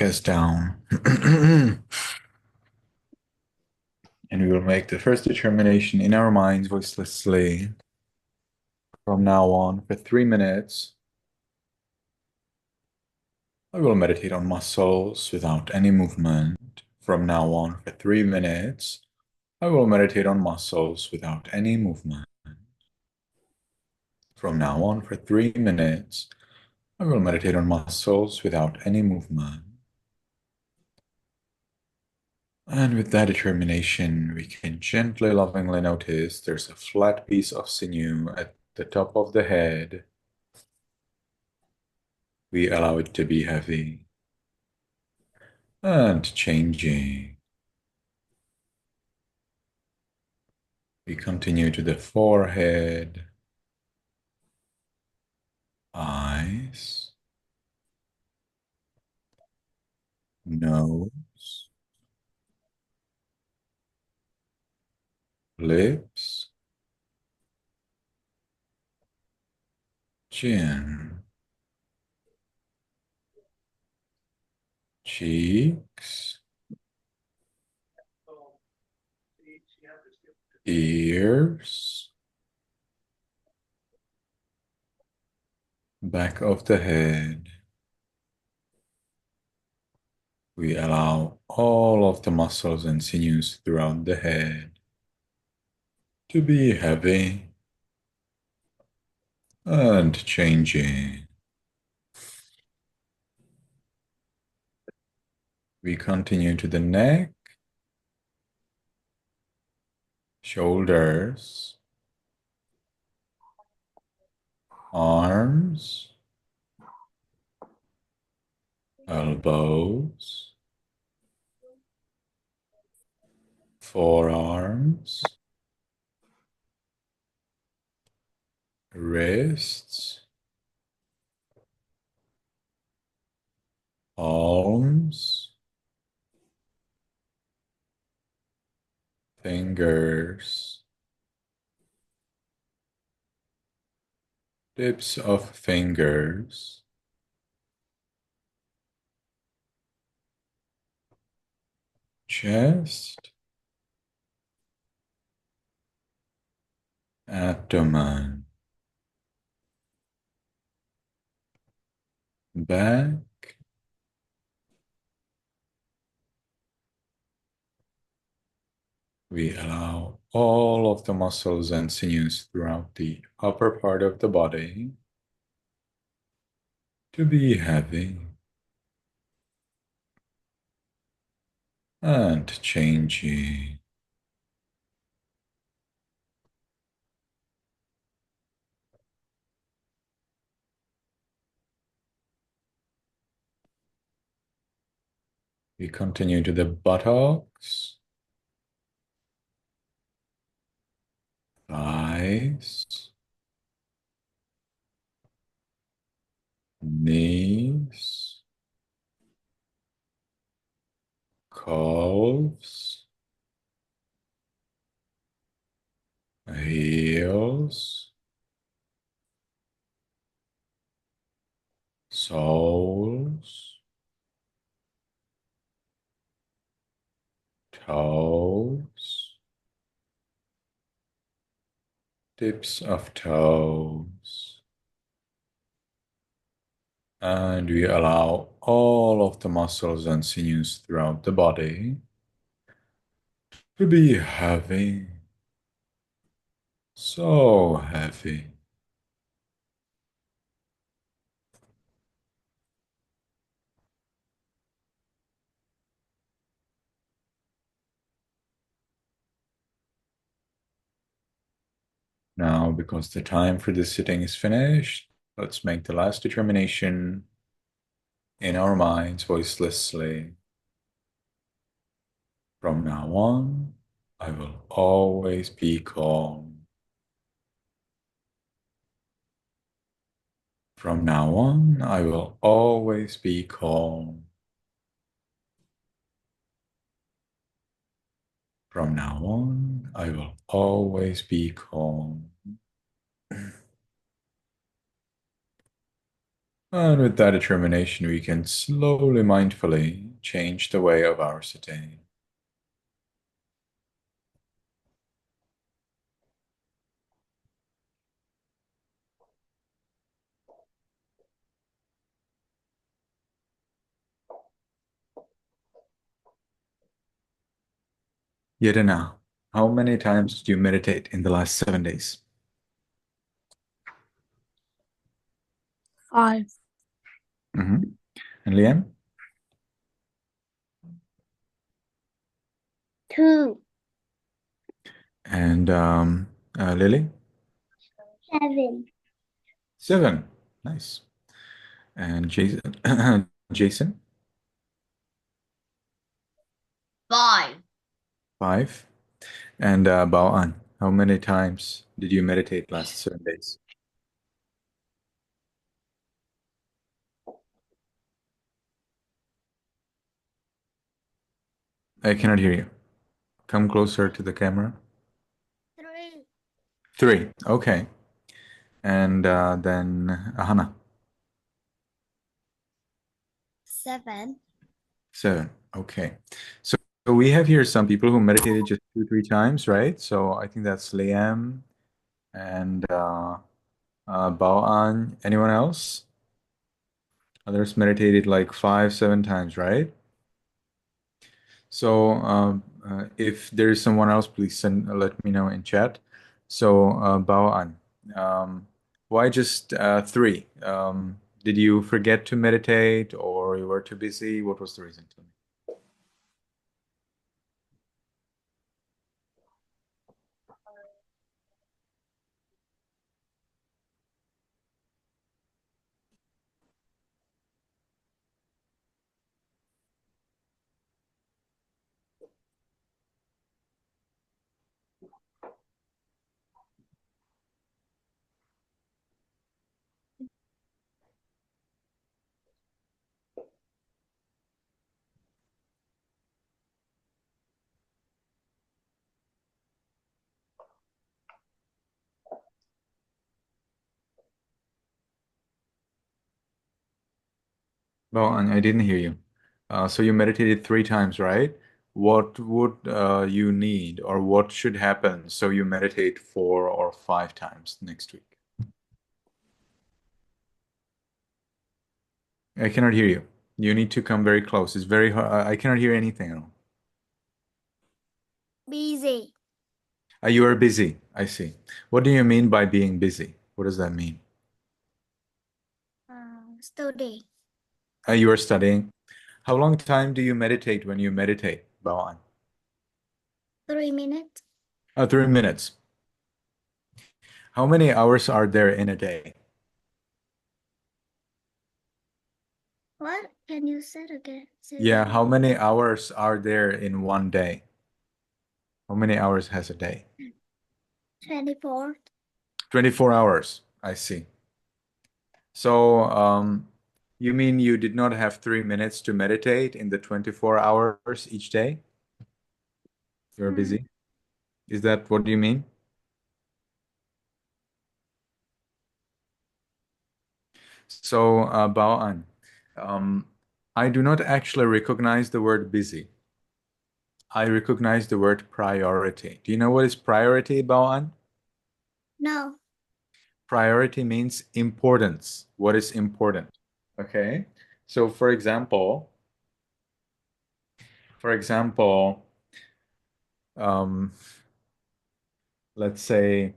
us down. And we will make the first determination in our minds voicelessly from now on for 3 minutes. I will meditate on muscles without any movement. From now on for 3 minutes, I will meditate on muscles without any movement. From now on for 3 minutes, I will meditate on muscles without any movement. And with that determination, we can gently, lovingly notice there's a flat piece of sinew at the top of the head. We allow it to be heavy and changing. We continue to the forehead, eyes, nose, lips, chin, cheeks, ears, back of the head. We allow all of the muscles and sinews throughout the head to be heavy and changing. We continue to the neck, shoulders, arms, elbows, forearms, wrists, palms, fingers, tips of fingers, chest, abdomen, back, we allow all of the muscles and sinews throughout the upper part of the body to be heavy and changing. We continue to the buttocks, thighs, knees, calves, heels, soles, toes, tips of toes. And we allow all of the muscles and sinews throughout the body to be heavy, so heavy. Now, because the time for this sitting is finished, let's make the last determination in our minds voicelessly. From now on, I will always be calm. From now on, I will always be calm. From now on, I will always be calm. And with that determination, we can slowly, mindfully change the way of our sitting. Yadana, how many times did you meditate in the last 7 days? 5. Mm-hmm. And Liam? 2. And Lily? 7. 7. Nice. And Jason? Jason? 5. 5. And Bao'an, how many times did you meditate last 7 days? I cannot hear you. Come closer to the camera. 3. 3. Okay. And then Hannah? 7. 7. Okay. So we have here some people who meditated just 2, 3 times, right? So I think that's Liam and Bao'an. Anyone else? Others meditated like 5, 7 times, right? So if there is someone else, please let me know in chat. So Bao'an, why just 3? Did you forget to meditate or you were too busy? What was the reason? Tell me. Bao'an, I didn't hear you. So you meditated 3 times, right? What would you need or what should happen so you meditate 4 or 5 times next week? I cannot hear you. You need to come very close. It's very hard. I cannot hear anything at all. Busy. You are busy. I see. What do you mean by being busy? What does that mean? Study. You are studying. How long time do you meditate when you meditate, Bhawan? 3 minutes. 3 minutes. How many hours are there in a day? What? Can you say it again? Yeah, how many hours are there in one day? How many hours has a day? 24. 24 hours. I see. So, you mean you did not have 3 minutes to meditate in the 24 hours each day? You're busy? Is that what you mean? So, Bao'an, um, I do not actually recognize the word busy. I recognize the word priority. Do you know what is priority, Bao'an? No. Priority means importance. What is important? Okay. So, for example, um, let's say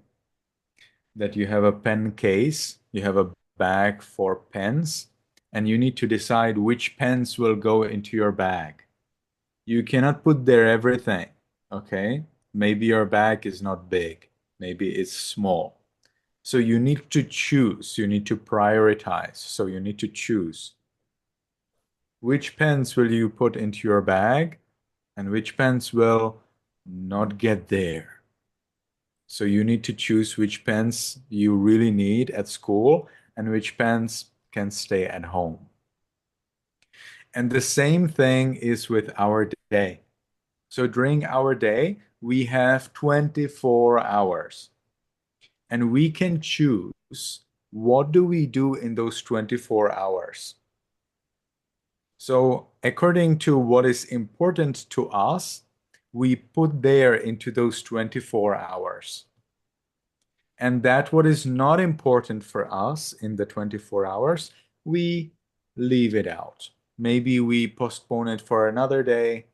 that you have a pen case, you have a bag for pens, and you need to decide which pens will go into your bag. You cannot put there everything, okay? Maybe your bag is not big, maybe it's small. So you need to choose, you need to prioritize. So you need to choose which pens will you put into your bag and which pens will not get there. So you need to choose which pens you really need at school and which pens can stay at home. And the same thing is with our day. So during our day, we have 24 hours and we can choose what do we do in those 24 hours? So according to what is important to us, we put there into those 24 hours. And that what is not important for us in the 24 hours, we leave it out. Maybe we postpone it for another day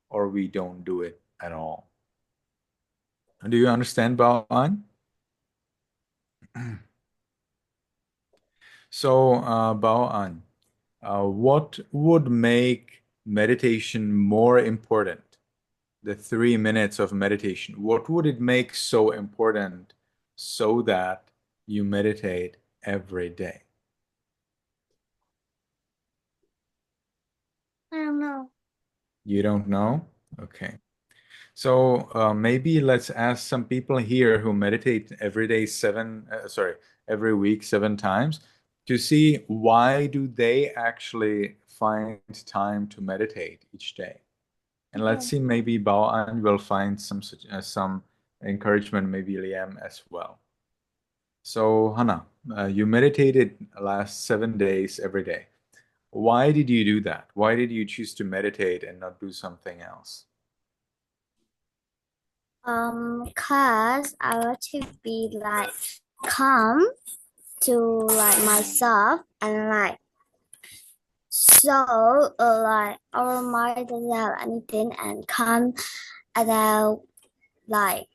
or we don't do it at all. Do you understand, Baoan? So, Baoan, what would make meditation more important? The 3 minutes of meditation. What would it make so important so that you meditate every day? I don't know. You don't know? Okay. So maybe let's ask some people here who meditate every day every week 7 times to see why do they actually find time to meditate each day. And let's Okay. see, maybe Bao will find some encouragement, maybe Liam as well. So Hannah, you meditated last 7 days every day. Why did you do that? Why did you choose to meditate and not do something else? Cause I want to be like calm to like myself and like so like our mind doesn't have anything and calm and then like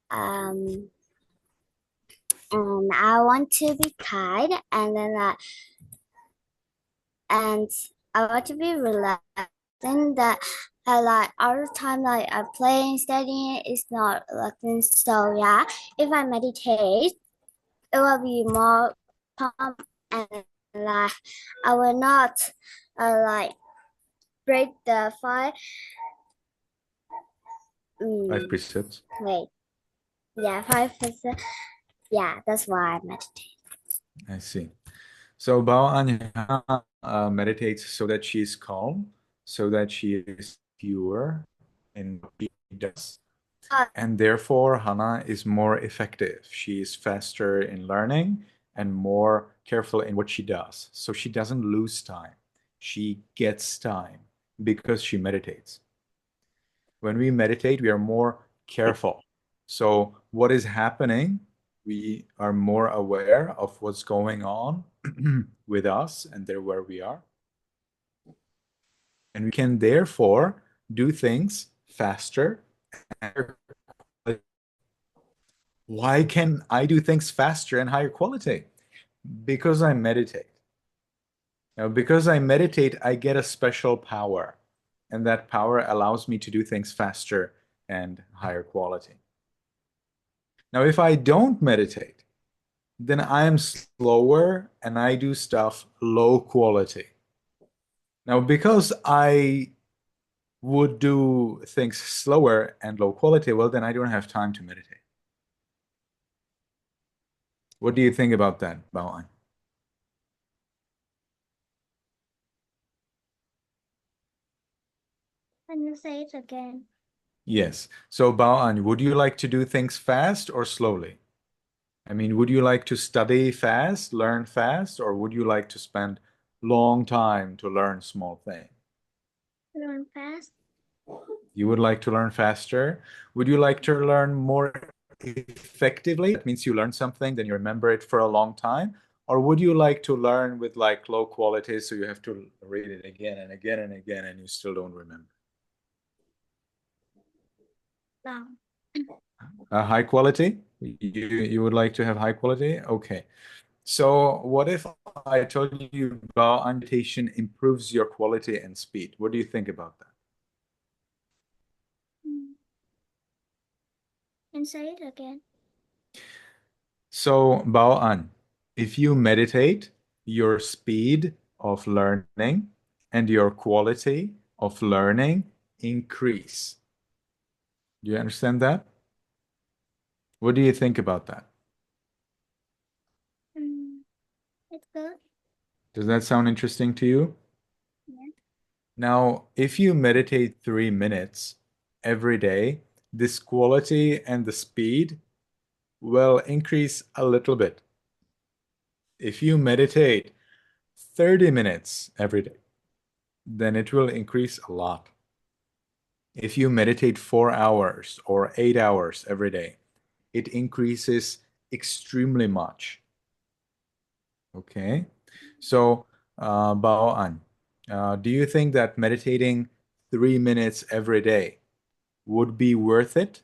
um and I want to be kind and then like and I want to be relaxed and that I like all the time like I'm playing studying it's not relaxing so yeah if I meditate it will be more calm and like I will not like break the five Five mm, precepts. wait yeah 5%. Yeah, that's why I meditate. I see. So Bao Anya meditates so that she is calm, so that she is pure in what she does. Uh, And therefore, Hana is more effective. She is faster in learning and more careful in what she does. So she doesn't lose time. She gets time because she meditates. When we meditate, we are more careful. So what is happening, we are more aware of what's going on with us and there where we are. And we can therefore do things faster. Why can I do things faster and higher quality? Because I meditate. Now, because I meditate, I get a special power, and that power allows me to do things faster and higher quality. Now, if I don't meditate, then I am slower and I do stuff low quality. Now, because I would do things slower and low quality, well, then I don't have time to meditate. What do you think about that, Bawan? can you say it again? Yes. So, Bawan, would you like to do things fast or slowly? I mean, would you like to study fast, learn fast, or would you like to spend long time to learn small things? Learn fast. You would like to learn faster. Would you like to learn more effectively? That means you learn something, then you remember it for a long time. Or would you like to learn with like low quality, so you have to read it again and again and again, and you still don't remember? Long. High quality? You would like to have high quality? Okay. So what if I told you about meditation improves your quality and speed? What do you think about that? Mm, and say it again. So, Bao if you meditate, your speed of learning and your quality of learning increase. Do you understand that? What do you think about that? Mm, it's good. Does that sound interesting to you? Yeah. Now, if you meditate 3 minutes every day, this quality and the speed will increase a little bit. If you meditate 30 minutes every day, then it will increase a lot. If you meditate 4 hours or 8 hours every day, it increases extremely much. Okay. So, Bao An, do you think that meditating 3 minutes every day would be worth it?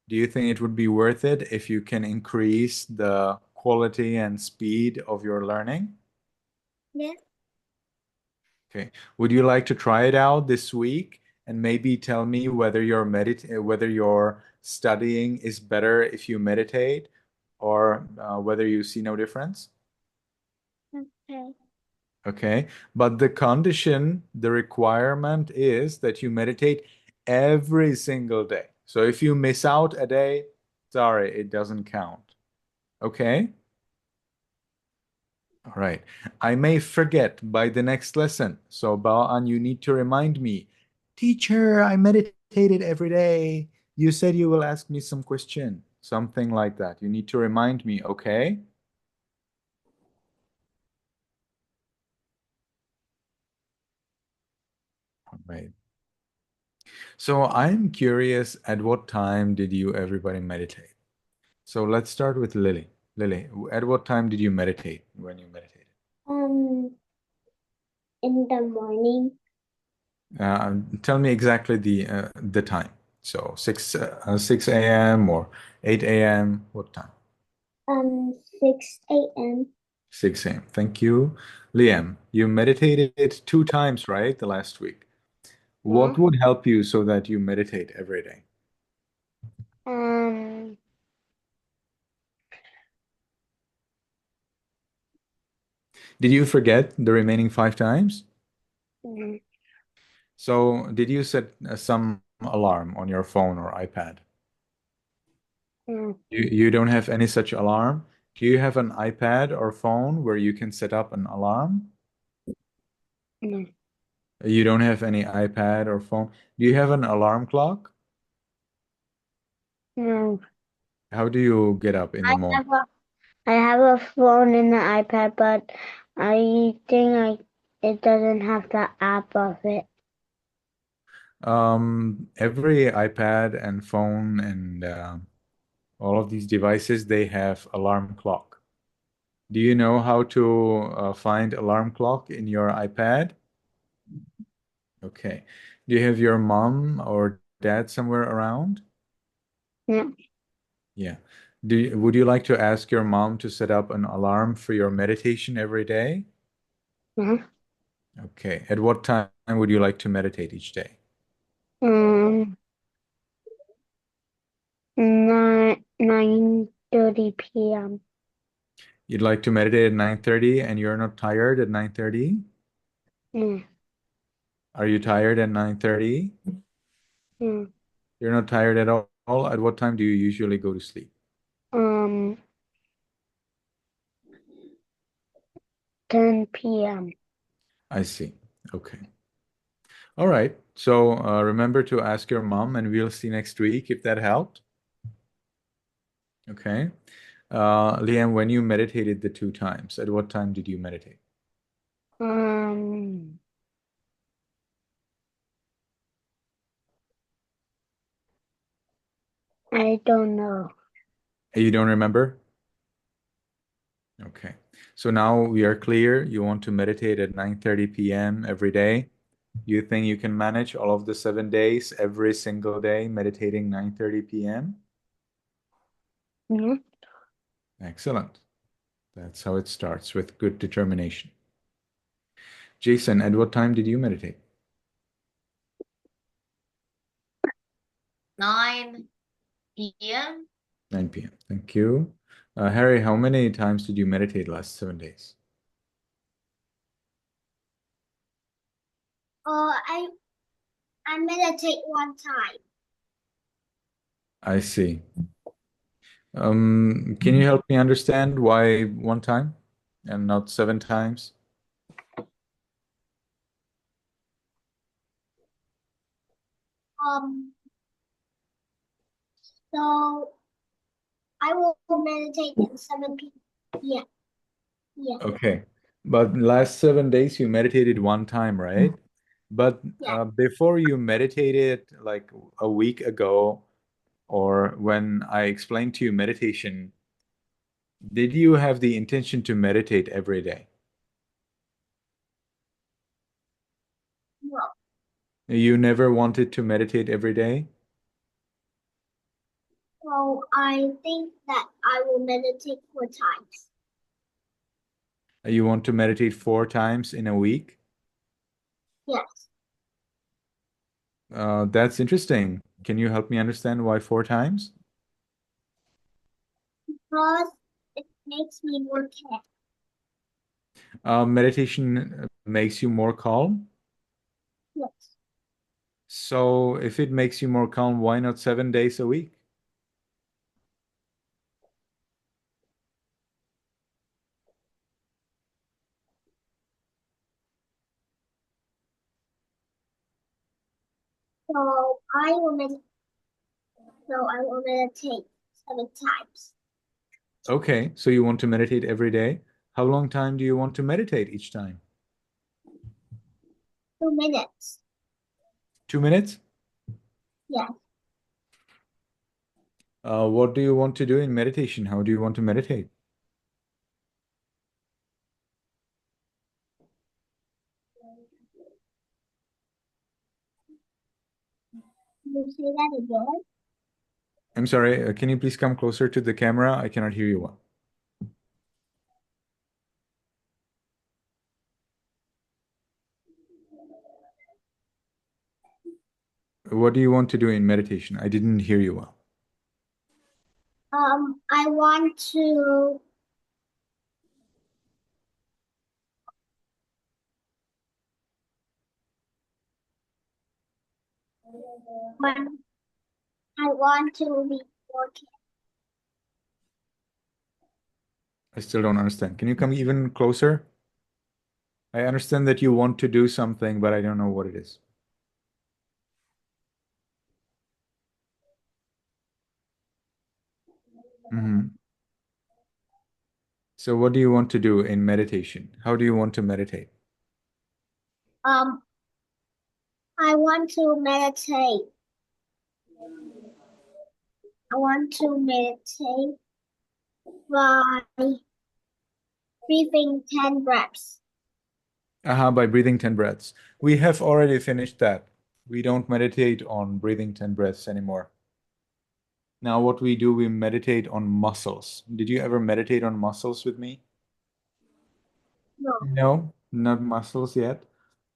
Do you think it would be worth it if you can increase the quality and speed of your learning? Yes. Okay. Would you like to try it out this week and maybe tell me whether your studying is better if you meditate or whether you see no difference? Okay. Okay. But the condition, the requirement is that you meditate every single day. So if you miss out a day, sorry, it doesn't count. Okay? All right. I may forget by the next lesson. So, Bao'an, you need to remind me. Teacher, I meditated every day. You said you will ask me some question. Something like that. You need to remind me, okay? All right. So I'm curious, at what time did you everybody meditate? So let's start with Lily. Lily, at what time did you meditate when you meditated? Um, in the morning, Tell me exactly the time. So 6 a.m. or 8 a.m. What time? 6 a.m. 6 a.m. Thank you. Liam, you meditated 2 times, right? The last week. Yeah. What would help you so that you meditate every day? Um, Did you forget the remaining 5 times? mm, So did you set some alarm on your phone or iPad? mm, You don't have any such alarm? Do you have an iPad or phone where you can set up an alarm? mm, You don't have any iPad or phone. Do you have an alarm clock? no. How do you get up in I the morning? have a I have a phone and an iPad, but I think it doesn't have the app of it. Every iPad and phone and all of these devices, they have alarm clock. Do you know how to find alarm clock in your iPad? Okay. Do you have your mom or dad somewhere around? Yeah. Yeah. Would you like to ask your mom to set up an alarm for your meditation every day? Yeah. Okay. At what time would you like to meditate each day? Um, 9:30 p.m. You'd like to meditate at 9:30 and you're not tired at 9:30? Yeah. Are you tired at 9:30? Yeah. You're not tired at all? At what time do you usually go to sleep? Um, 10 p.m. I see. Okay. All right. So remember to ask your mom and we'll see next week if that helped. Okay. Liam, when you meditated the 2 times, at what time did you meditate? Um, I don't know. You don't remember? Okay. So now we are clear. You want to meditate at 9:30 p.m. every day. You think you can manage all of the 7 days, every single day, meditating 9:30 p.m.? Yeah. Excellent. That's how it starts with good determination. Jason, at what time did you meditate? 9 p.m. 9 p.m. Thank you. Harry, how many times did you meditate last 7 days? Oh, I meditate one time. I see. Can you help me understand why 1 time and not 7 times? Um, So I will meditate at 7 p.m. Yeah. Okay. But last 7 days you meditated one time, right? But Yeah. before you meditated like a week ago, or when I explained to you meditation, did you have the intention to meditate every day? No. You never wanted to meditate every day? So I think that I will meditate 4 times. You want to meditate 4 times in a week? Yes. That's interesting. Can you help me understand why 4 times? Because it makes me more calm. Meditation makes you more calm. Yes. So if it makes you more calm, why not 7 days a week? So I will meditate. So I will meditate 7 times. Okay, so you want to meditate every day. How long time do you want to meditate each time? 2 minutes. 2 minutes? Yes. What do you want to do in meditation? How do you want to meditate? You say that again? I'm sorry, can you please come closer to the camera? I cannot hear you well. What do you want to do in meditation? I didn't hear you well. I want to when I want to be more calm. I still don't understand. Can you come even closer? I understand that you want to do something, but I don't know what it is. Mhm. So what do you want to do in meditation? How do you want to meditate? Um, I want to meditate. I want to meditate by breathing 10 breaths. By breathing 10 breaths. We have already finished that. We don't meditate on breathing 10 breaths anymore. Now what we do, we meditate on muscles. Did you ever meditate on muscles with me? No. No, not muscles yet.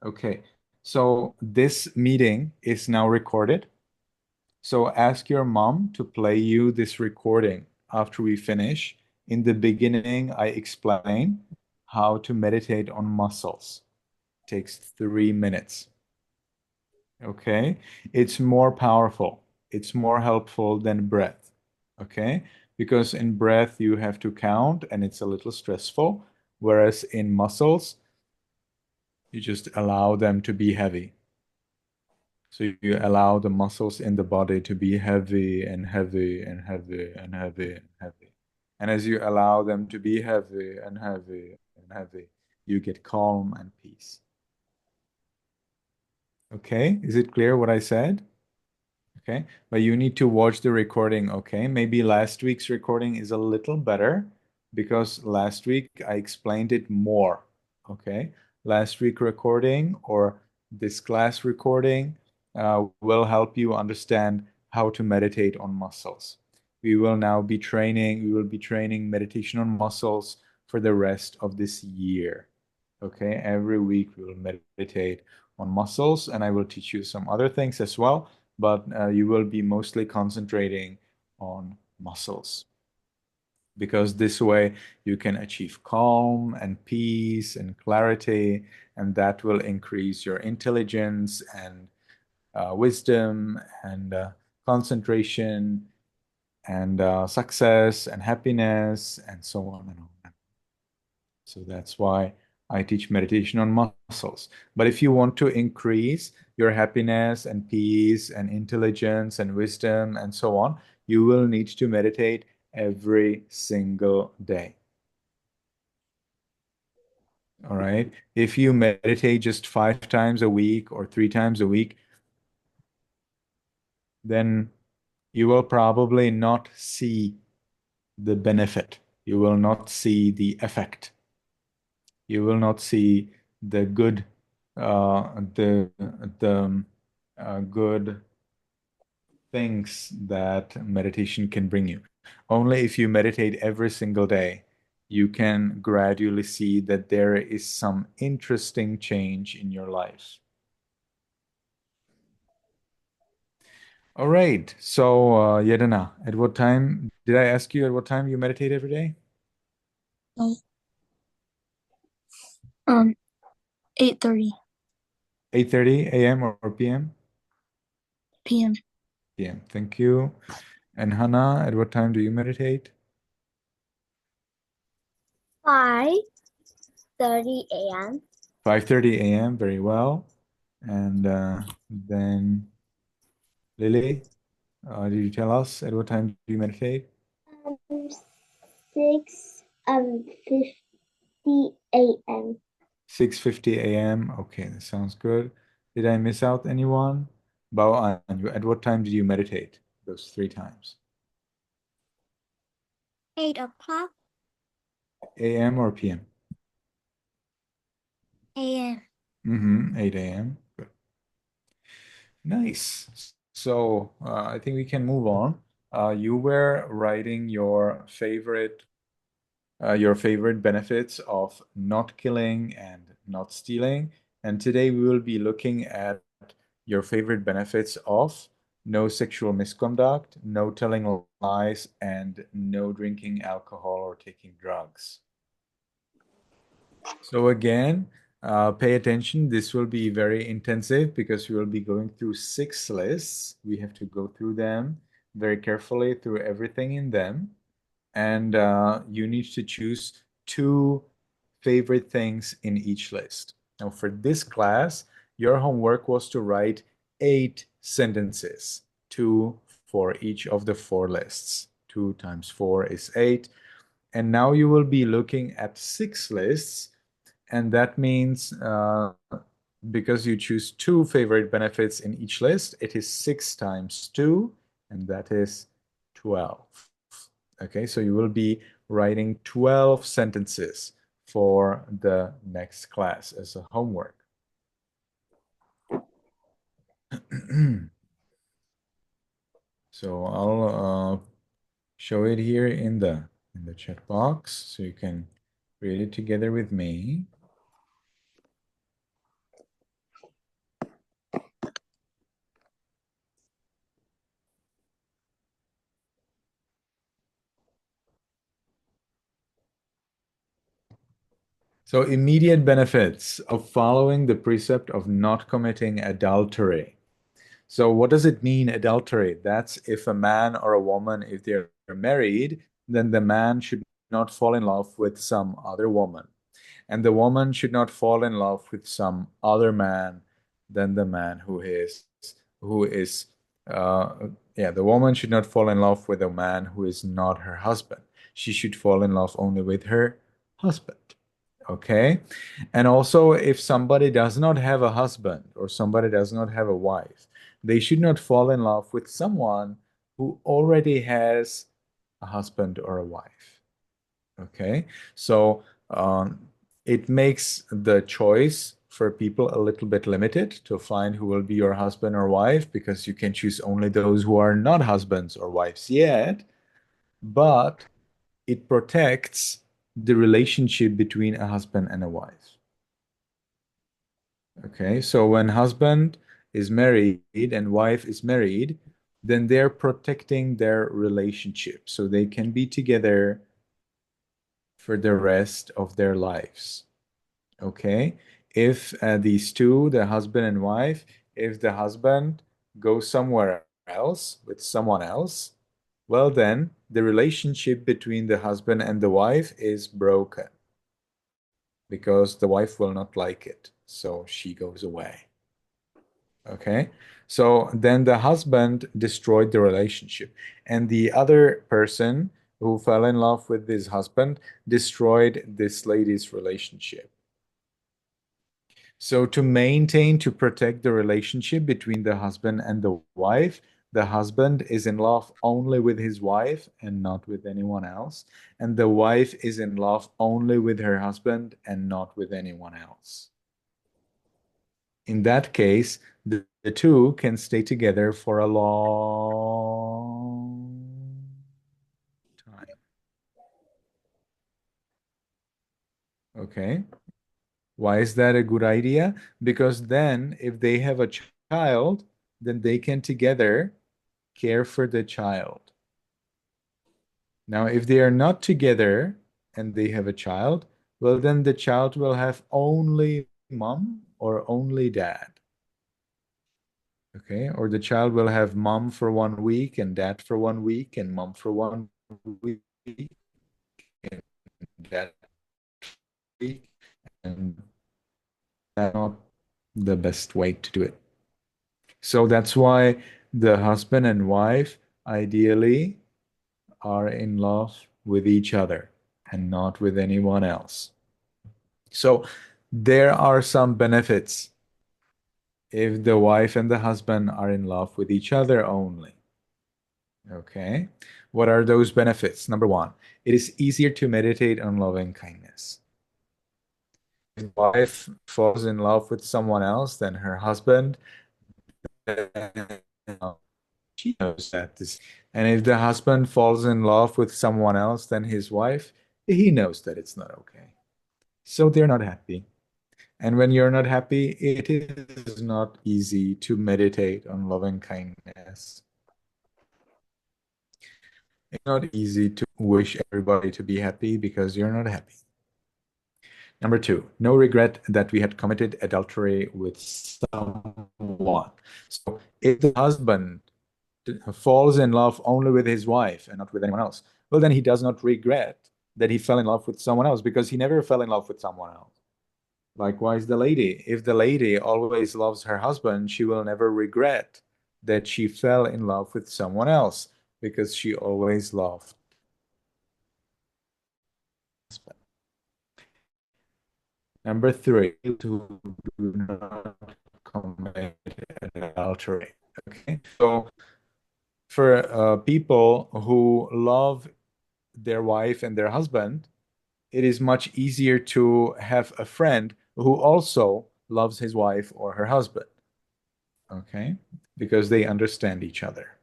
Okay. So this meeting is now recorded. So ask your mom to play you this recording after we finish. In the beginning, I explain how to meditate on muscles. It takes 3 minutes. Okay? It's more powerful. It's more helpful than breath. Okay? Because in breath, you have to count and it's a little stressful. Whereas in muscles, you just allow them to be heavy. So you allow the muscles in the body to be heavy and heavy and heavy and heavy and heavy. And as you allow them to be heavy and heavy and heavy, you get calm and peace. Okay? Is it clear what I said? Okay, but you need to watch the recording, okay? Maybe last week's recording is a little better because last week I explained it more, okay? Last week recording or this class recording will help you understand how to meditate on muscles. We will be training meditation on muscles for the rest of this year, okay? Every week we will meditate on muscles and I will teach you some other things as well, but you will be mostly concentrating on muscles because this way you can achieve calm and peace and clarity, and that will increase your intelligence and wisdom and concentration and success and happiness and so on and on. So that's why I teach meditation on muscles. But if you want to increase your happiness and peace and intelligence and wisdom and so on, you will need to meditate every single day. All right. If you meditate just 5 times a week or 3 times a week, then you will probably not see the benefit. You will not see the effect. You will not see the good, the good things that meditation can bring you. Only if you meditate every single day, you can gradually see that there is some interesting change in your life. All right. So, Yedana, at what time did I ask you at what time you meditate every day? No. 8:30 8:30 a.m. or p.m.? p.m. p.m. Thank you. And Hannah, at what time do you meditate? 5:30 a.m. 5:30 a.m. Very well. And then Lily, did you tell us at what time do you meditate? 6:50 a.m. 6:50 a.m. Okay, that sounds good. Did I miss out anyone? Bao An, at what time did you meditate those 3 times? 8 o'clock a.m. or p.m.? a.m. 8 a.m. Good. Nice. So I think we can move on. You were writing your favorite benefits of not killing and not stealing. And today we will be looking at your favorite benefits of no sexual misconduct, no telling lies, and no drinking alcohol or taking drugs. So again, pay attention. This will be very intensive because we will be going through 6 lists. We have to go through them very carefully, through everything in them. And you need to choose 2 favorite things in each list. Now, for this class, your homework was to write 8 sentences, 2 for each of the 4 lists. 2 times 4 is 8. And now you will be looking at 6 lists, and that means because you choose 2 favorite benefits in each list, it is 6 times 2, and that is 12. Okay, so you will be writing 12 sentences for the next class as a homework. So I'll show it here in the chat box so you can read it together with me. So immediate benefits of following the precept of not committing adultery. So what does it mean, adultery? That's if a man or a woman, if they're married, then the man should not fall in love with some other woman. And the woman should not fall in love with some other man than the man the woman should not fall in love with a man who is not her husband. She should fall in love only with her husband. Okay. And also, if somebody does not have a husband or somebody does not have a wife, they should not fall in love with someone who already has a husband or a wife. Okay. So it makes the choice for people a little bit limited to find who will be your husband or wife, because you can choose only those who are not husbands or wives yet. But it protects the relationship between a husband and a wife. Okay, so when husband is married and wife is married, then they're protecting their relationship so they can be together for the rest of their lives. Okay, if these two, the husband and wife, if the husband goes somewhere else with someone else, well, then the relationship between the husband and the wife is broken because the wife will not like it, so she goes away. Okay. So then the husband destroyed the relationship, and the other person who fell in love with his husband destroyed this lady's relationship. So to maintain, to protect the relationship between the husband and the wife, the husband is in love only with his wife and not with anyone else. And the wife is in love only with her husband and not with anyone else. In that case, the two can stay together for a long time. Okay. Why is that a good idea? Because then if they have a child, then they can together care for the child. Now, if they are not together and they have a child, well, then the child will have only mom or only dad. Okay, or the child will have mom for 1 week and dad for 1 week and mom for 1 week and dad week, and that's not the best way to do it. So that's why the husband and wife ideally are in love with each other and not with anyone else. So there are some benefits if the wife and the husband are in love with each other only. Okay. What are those benefits? Number one, it is easier to meditate on loving kindness. If the wife falls in love with someone else than her husband, she knows that this, and if the husband falls in love with someone else than his wife, he knows that it's not okay. So they're not happy. And when you're not happy, it is not easy to meditate on loving kindness. It's not easy to wish everybody to be happy because you're not happy. Number two, no regret that we had committed adultery with someone. So if the husband falls in love only with his wife and not with anyone else, well, then he does not regret that he fell in love with someone else because he never fell in love with someone else. Likewise, the lady, if the lady always loves her husband, she will never regret that she fell in love with someone else because she always loved husband. Number three, to do not commit adultery. Okay, so for people who love their wife and their husband, it is much easier to have a friend who also loves his wife or her husband. Okay, because they understand each other.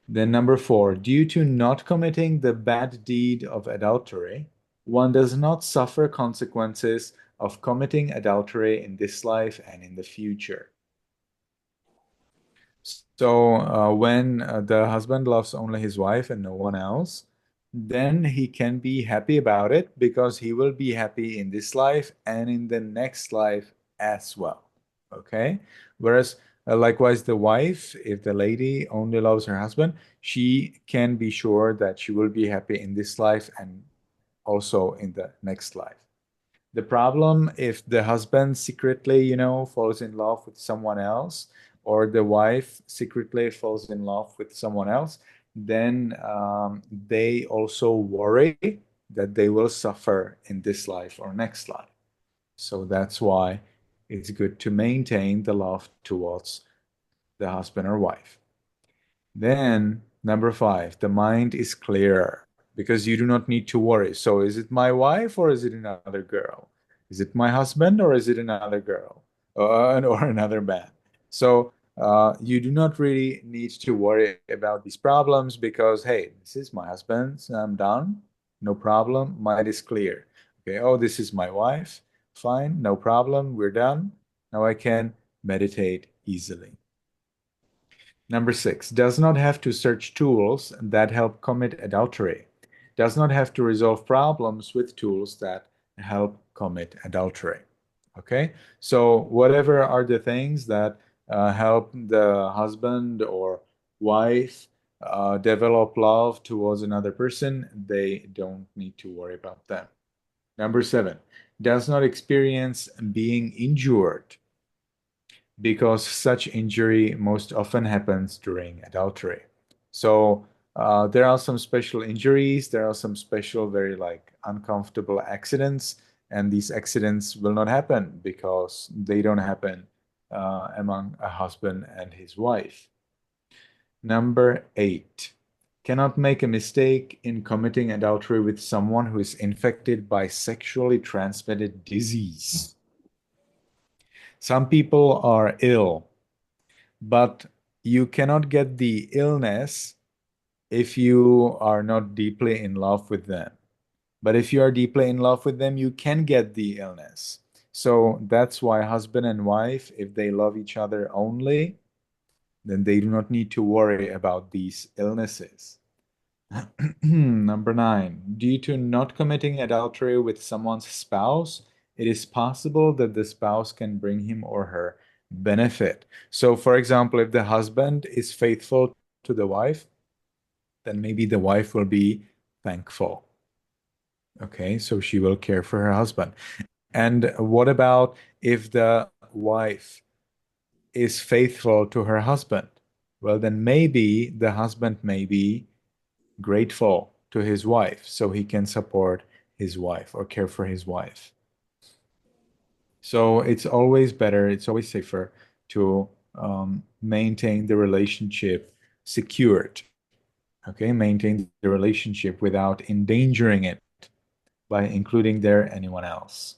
Then number four, due to not committing the bad deed of adultery, one does not suffer consequences of committing adultery in this life and in the future. So when the husband loves only his wife and no one else, then he can be happy about it because he will be happy in this life and in the next life as well. Okay? Whereas, likewise, the wife, if the lady only loves her husband, she can be sure that she will be happy in this life and also in the next life. The problem if the husband secretly, falls in love with someone else, or the wife secretly falls in love with someone else, then they also worry that they will suffer in this life or next life. So that's why it's good to maintain the love towards the husband or wife. Then, number five, the mind is clearer because you do not need to worry. So, is it my wife or is it another girl? Is it my husband or is it another girl or another man? So, you do not really need to worry about these problems because, hey, this is my husband, so I'm done. No problem. Mind is clear. Okay, oh, this is my wife. Fine, no problem. We're done. Now I can meditate easily. Number six, does not have to search tools that help commit adultery. Does not have to resolve problems with tools that help commit adultery. Okay, so whatever are the things that help the husband or wife develop love towards another person, they don't need to worry about them. Number seven, does not experience being injured because such injury most often happens during adultery. So there are some special injuries, there are some special, very like uncomfortable accidents, and these accidents will not happen because they don't happen among a husband and his wife. Number 8, cannot make a mistake in committing adultery with someone who is infected by sexually transmitted disease. Some people are ill, but you cannot get the illness if you are not deeply in love with them. But if you are deeply in love with them, you can get the illness. So that's why husband and wife, if they love each other only, then they do not need to worry about these illnesses. Number 9, due to not committing adultery with someone's spouse, it is possible that the spouse can bring him or her benefit. So, for example, if the husband is faithful to the wife, then maybe the wife will be thankful. Okay, so she will care for her husband. And what about if the wife is faithful to her husband? Well, then maybe the husband may be grateful to his wife so he can support his wife or care for his wife. So it's always better, it's always safer to maintain the relationship secured. Okay, maintain the relationship without endangering it by including there anyone else.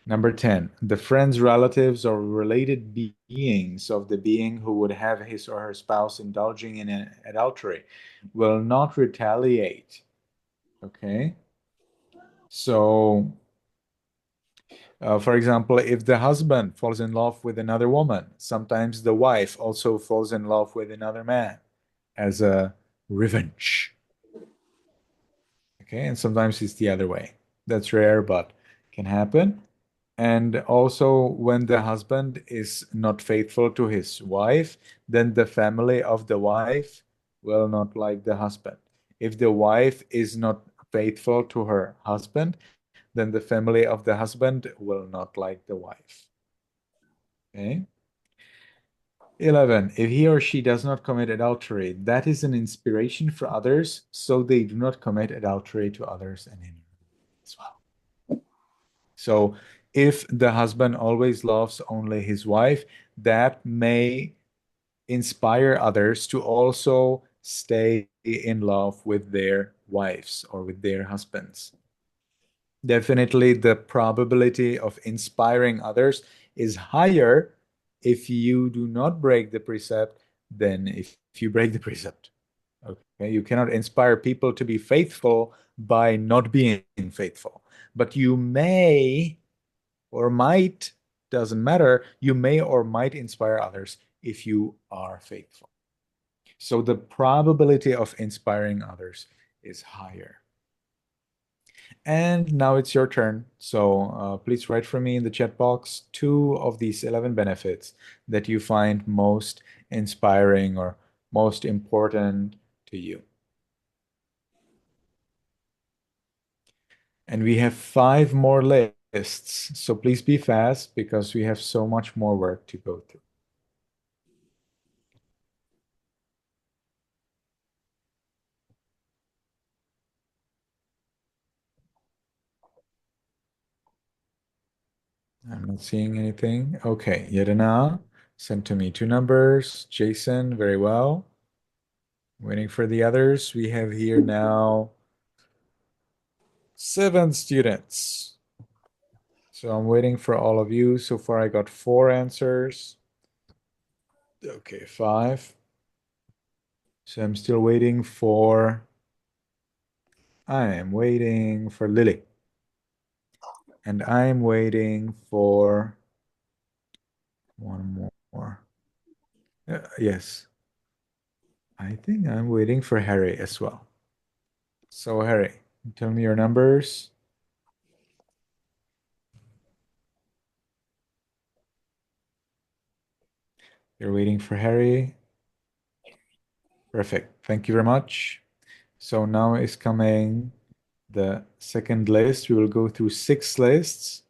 Number 10, the friends, relatives, or related beings of the being who would have his or her spouse indulging in an adultery will not retaliate. Okay, so for example, if the husband falls in love with another woman, sometimes the wife also falls in love with another man as a revenge. Okay, and sometimes it's the other way. That's rare, but can happen. And also, when the husband is not faithful to his wife, then the family of the wife will not like the husband. If the wife is not faithful to her husband, then the family of the husband will not like the wife. Okay. 11, if he or she does not commit adultery, that is an inspiration for others, so they do not commit adultery to others and in as well. So if the husband always loves only his wife, that may inspire others to also stay in love with their wives or with their husbands. Definitely, the probability of inspiring others is higher if you do not break the precept than if you break the precept. Okay, you cannot inspire people to be faithful by not being faithful, but you may or might, doesn't matter, you may or might inspire others if you are faithful. So the probability of inspiring others is higher. And now it's your turn. So please write for me in the chat box 2 of these 11 benefits that you find most inspiring or most important to you. And we have 5 more lists. So please be fast because we have so much more work to go through. I'm not seeing anything. Okay, Yadana sent to me 2 numbers. Jason, very well. Waiting for the others. We have here now 7 students. So I'm waiting for all of you. So far, I got 4 answers. Okay, 5. So I'm still waiting for. I am waiting for Lily. And I'm waiting for one more. Yes. I think I'm waiting for Harry as well. So, Harry, tell me your numbers. You're waiting for Harry. Perfect. Thank you very much. So now is coming the second list. We will go through 6 lists.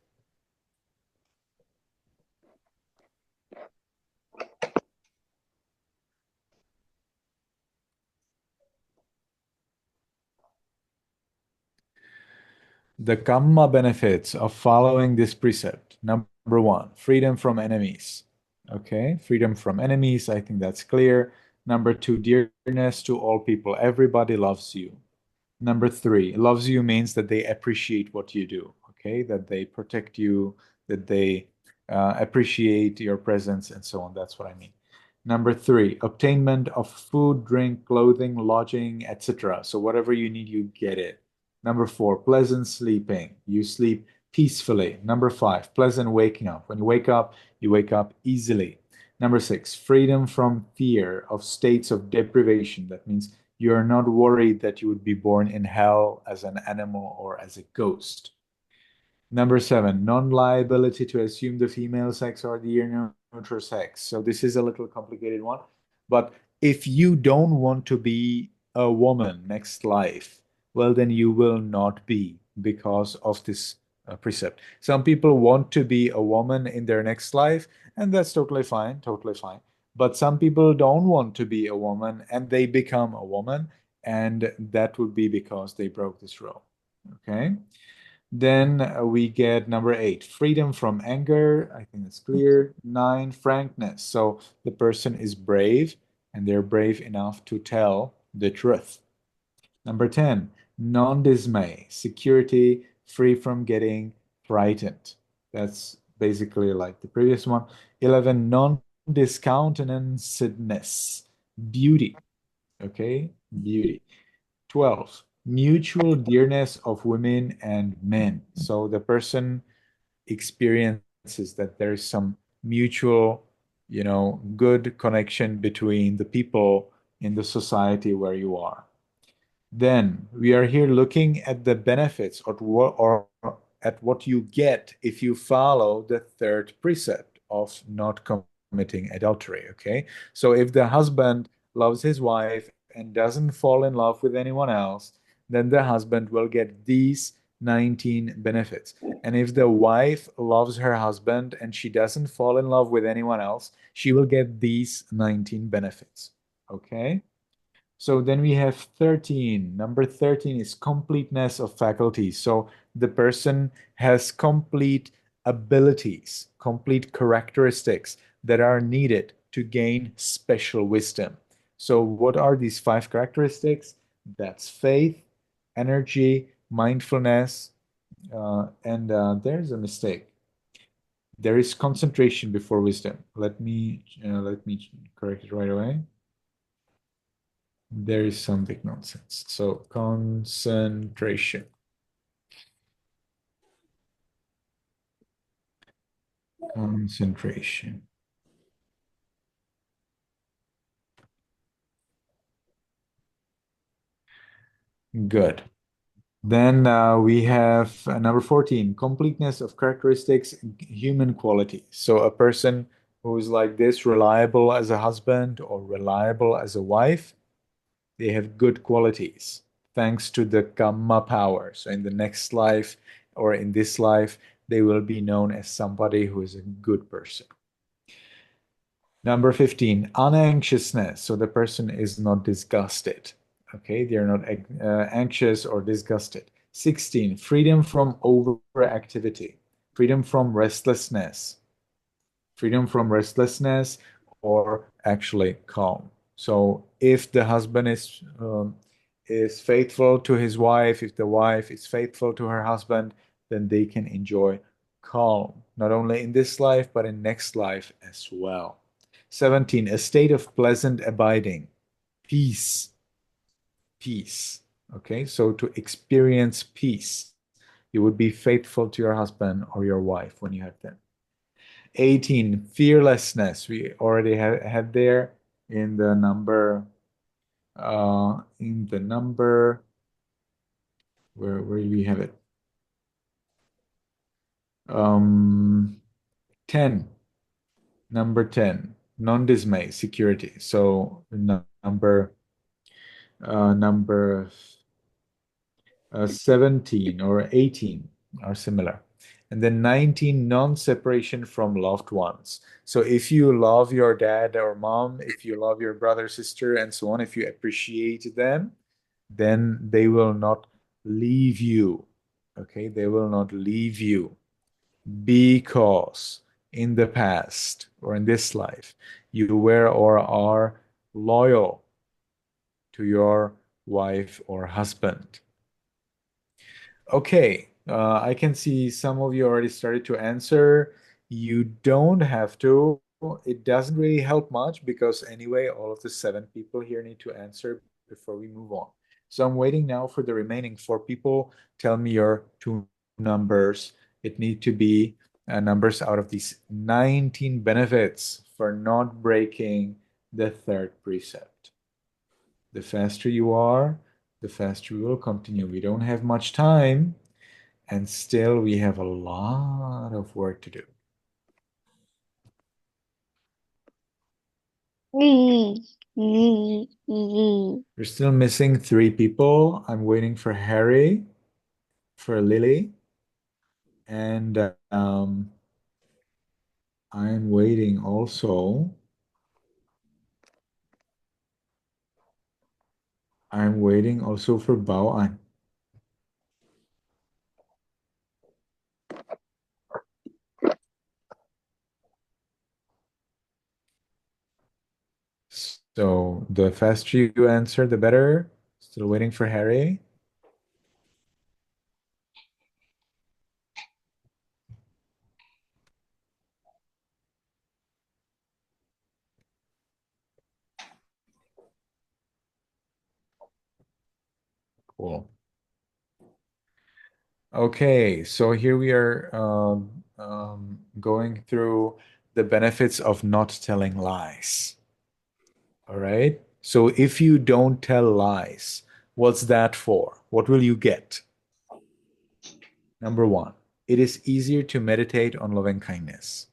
The Kamma benefits of following this precept. Number one, freedom from enemies. Okay, freedom from enemies. I think that's clear. Number two, dearness to all people. Everybody loves you. Number three, loves you means that they appreciate what you do. Okay, that they protect you, that they appreciate your presence, and so on. That's what I mean. Number three, obtainment of food, drink, clothing, lodging, etc. So whatever you need, you get it. Number four, pleasant sleeping. You sleep peacefully. Number five, pleasant waking up. When you wake up easily. Number six, freedom from fear of states of deprivation. That means you're not worried that you would be born in hell as an animal or as a ghost. Number seven, non-liability to assume the female sex or the neutral sex. So this is a little complicated one, but if you don't want to be a woman next life, well, then you will not be because of this precept. Some people want to be a woman in their next life, and that's totally fine, totally fine. But some people don't want to be a woman and they become a woman, and that would be because they broke this rule. Okay. Then we get number eight, freedom from anger. I think it's clear. Nine, frankness. So the person is brave and they're brave enough to tell the truth. Number 10, non-dismay, security, free from getting frightened. That's basically like the previous one. 11, non-discountenanceedness, beauty. Okay, beauty. 12, mutual dearness of women and men. So the person experiences that there is some mutual, good connection between the people in the society where you are. Then we are here looking at the benefits or at what you get if you follow the third precept of not committing adultery. Okay. So if the husband loves his wife and doesn't fall in love with anyone else, then the husband will get these 19 benefits. And if the wife loves her husband and she doesn't fall in love with anyone else, she will get these 19 benefits. Okay. So then we have 13. Number 13 is completeness of faculties. So the person has complete abilities, complete characteristics that are needed to gain special wisdom. So what are these five characteristics? That's faith, energy, mindfulness, and there's a mistake. There is concentration before wisdom. Let me correct it right away. There is some big nonsense. So concentration. Concentration. Good. Then we have number 14, completeness of characteristics, human quality. So a person who is like this, reliable as a husband or reliable as a wife, they have good qualities thanks to the Kamma power. So in the next life or in this life, they will be known as somebody who is a good person. Number 15, unanxiousness. So the person is not disgusted. Okay, they are not anxious or disgusted. 16, freedom from overactivity, freedom from restlessness, freedom from restlessness, or actually calm. So if the husband is faithful to his wife, if the wife is faithful to her husband, then they can enjoy calm, not only in this life, but in next life as well. 17, a state of pleasant abiding, peace, peace. Okay, so to experience peace, you would be faithful to your husband or your wife when you have them. 18, fearlessness. We already had there in the number, where do we have it? Um, 10, number 10, non-dismay, security. So number 17 or 18 are similar. And then 19, non-separation from loved ones. So if you love your dad or mom, if you love your brother, sister, and so on, if you appreciate them, then they will not leave you. Okay, they will not leave you because in the past or in this life, you were or are loyal to your wife or husband. Okay, I can see some of you already started to answer. You don't have to. It doesn't really help much because anyway, all of the 7 people here need to answer before we move on. So I'm waiting now for the remaining 4 people. Tell me your 2 numbers. It need to be numbers out of these 19 benefits for not breaking the third precept. The faster you are, the faster we will continue. We don't have much time, and still we have a lot of work to do. We're still missing 3 people. I'm waiting for Harry, for Lily, and I'm waiting also. I'm waiting also for Bao An. So the faster you answer, the better. Still waiting for Harry. Cool. Okay, so here we are going through the benefits of not telling lies. All right. So if you don't tell lies, what's that for? What will you get? Number one, it is easier to meditate on loving kindness.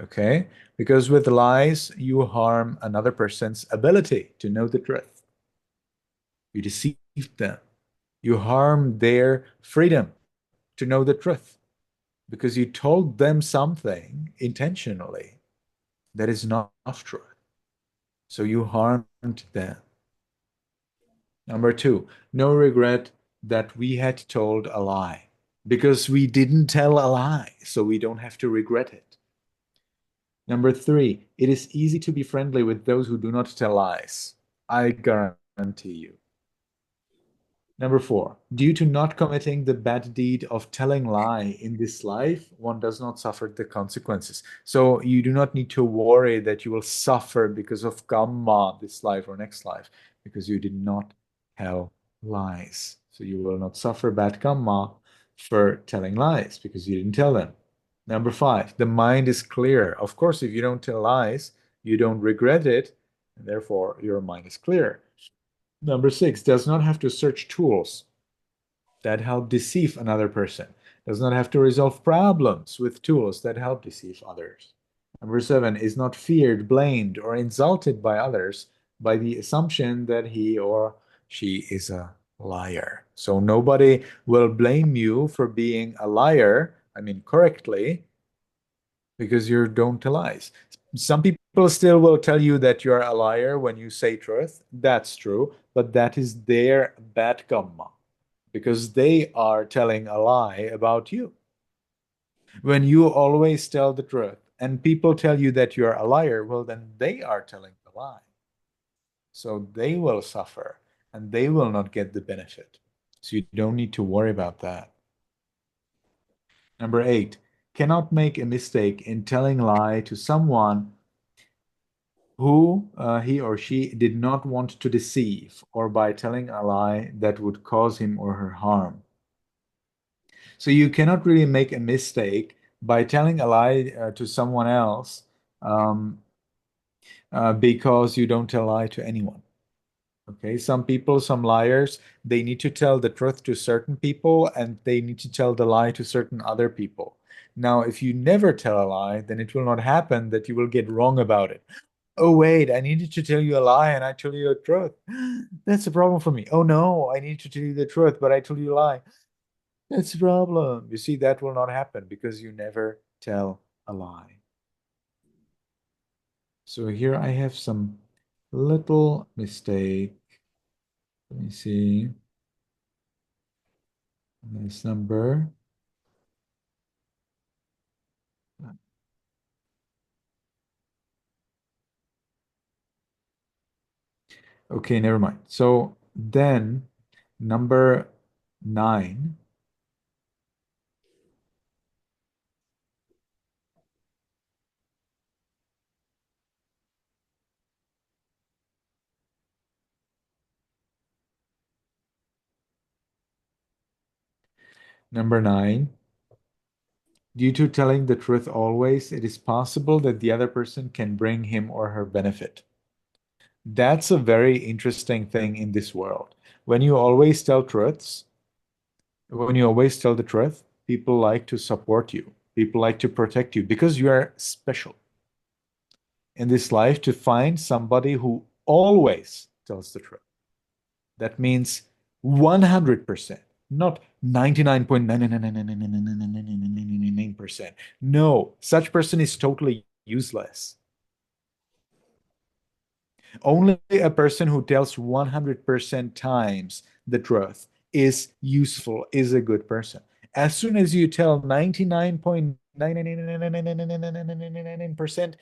Okay? Because with lies, you harm another person's ability to know the truth. You deceive them. You harm their freedom to know the truth because you told them something intentionally that is not true. So you harmed them. Number two, no regret that we had told a lie because we didn't tell a lie, so we don't have to regret it. Number three, it is easy to be friendly with those who do not tell lies. I guarantee you. Number four, due to not committing the bad deed of telling lie in this life, one does not suffer the consequences. So you do not need to worry that you will suffer because of karma this life or next life, because you did not tell lies. So you will not suffer bad karma for telling lies because you didn't tell them. Number five, the mind is clear. Of course, if you don't tell lies, you don't regret it, and therefore your mind is clear. Number six, does not have to search tools that help deceive another person. Does not have to resolve problems with tools that help deceive others. Number seven, is not feared, blamed, or insulted by others by the assumption that he or she is a liar. So nobody will blame you for being a liar, I mean, correctly, because you don't tell lies. Some people still will tell you that you're a liar when you say truth. That's true, but that is their bad karma because they are telling a lie about you. When you always tell the truth and people tell you that you're a liar, well, then they are telling the lie. So they will suffer and they will not get the benefit. So you don't need to worry about that. Number eight, cannot make a mistake in telling lie to someone who he or she did not want to deceive, or by telling a lie that would cause him or her harm. So you cannot really make a mistake by telling a lie to someone else um, because you don't tell a lie to anyone. Okay, some people, some liars, they need to tell the truth to certain people and they need to tell the lie to certain other people. Now, if you never tell a lie, then it will not happen that you will get wrong about it. Oh, wait, I needed to tell you a lie and I told you the truth. That's a problem for me. Oh, no, I need to tell you the truth, but I told you a lie. That's a problem. You see, that will not happen because you never tell a lie. So here I have some little mistake. Let me see. Nice number. Okay, never mind. So then number 9. Number 9. Due to telling the truth always, it is possible that the other person can bring him or her benefit. That's a very interesting thing in this world. When you always tell truths, when you always tell the truth, people like to support you. People like to protect you because you are special in this life to find somebody who always tells the truth. That means 100%, not 99.999999999%. No, such person is totally useless. Only a person who tells 100% times the truth is useful, is a good person. As soon as you tell 99.999999999%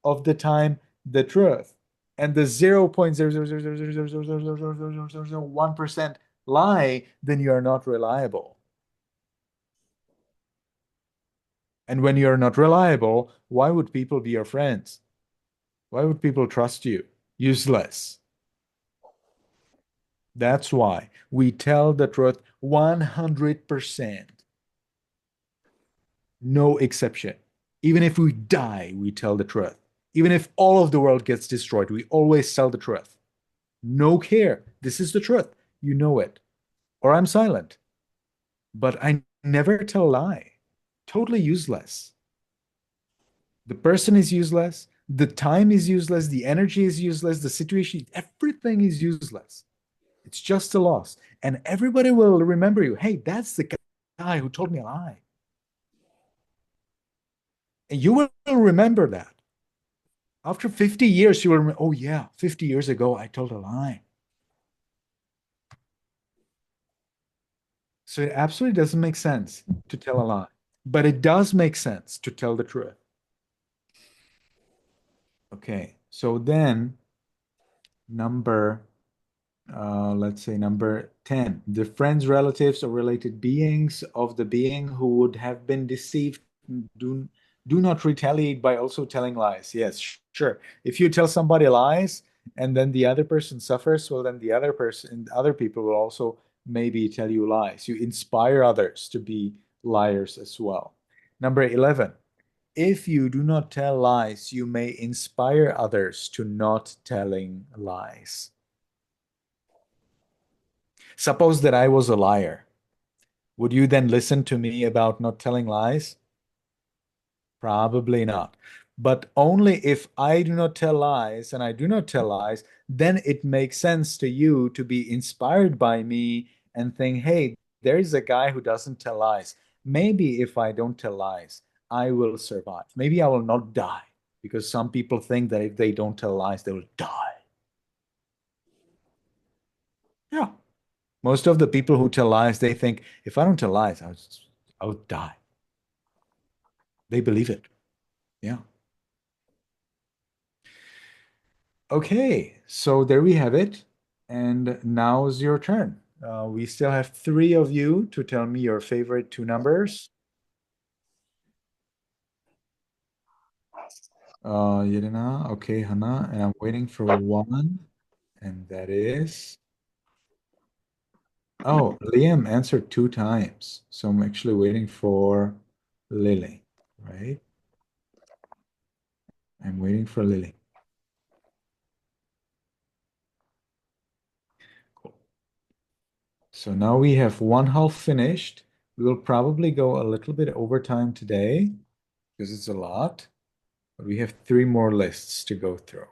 of the time the truth and the 0.00000000001% lie, then you are not reliable. And when you're not reliable, why would people be your friends? Why would people trust you? Useless. That's why we tell the truth 100%. No exception. Even if we die, we tell the truth. Even if all of the world gets destroyed, we always tell the truth. No care. This is the truth. You know it. Or I'm silent. But I never tell a lie. Totally useless. The person is useless. The time is useless. The energy is useless. The situation, everything is useless. It's just a loss. And everybody will remember you. Hey, that's the guy who told me a lie. And you will remember that. After 50 years, you will remember, oh, yeah, 50 years ago, I told a lie. So it absolutely doesn't make sense to tell a lie. But it does make sense to tell the truth. Okay, so then number let's say number 10, the friends, relatives, or related beings of the being who would have been deceived do, do not retaliate by also telling lies. Yes, sure. If you tell somebody lies and then the other person suffers, well, then the other person, other people will also maybe tell you lies. You inspire others to be liars as well. Number 11, if you do not tell lies, you may inspire others to not telling lies. Suppose that I was a liar. Would you then listen to me about not telling lies? Probably not. But only if I do not tell lies and I do not tell lies, then it makes sense to you to be inspired by me and think, hey, there is a guy who doesn't tell lies. Maybe if I don't tell lies, I will survive. Maybe I will not die because some people think that if they don't tell lies, they will die. Yeah. Most of the people who tell lies, they think, if I don't tell lies, I'll die. They believe it. Yeah. Okay, so there we have it. And now's your turn. We still have three of you to tell me your favorite two numbers. Yelena, okay, Hannah, and I'm waiting for one, and that is, oh, Liam answered two times. So I'm actually waiting for Lily, right? I'm waiting for Lily. Cool. So now we have one half finished. We will probably go a little bit over time today because it's a lot, but we have three more lists to go through.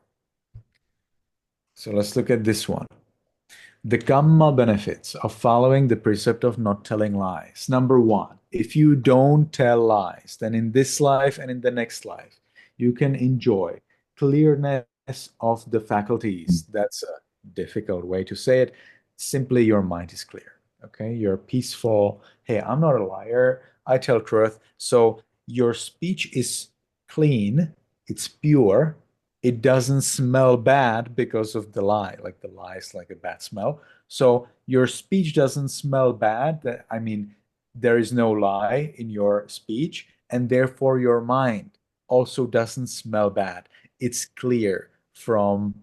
So let's look at this one. The Kamma benefits of following the precept of not telling lies. Number one, if you don't tell lies, then in this life and in the next life, you can enjoy clearness of the faculties. That's a difficult way to say it. Simply, your mind is clear. Okay, you're peaceful. Hey, I'm not a liar. I tell truth. So your speech is clean, it's pure, it doesn't smell bad because of the lie. Like the lie is like a bad smell. So your speech doesn't smell bad. I mean, there is no lie in your speech, and therefore your mind also doesn't smell bad. It's clear from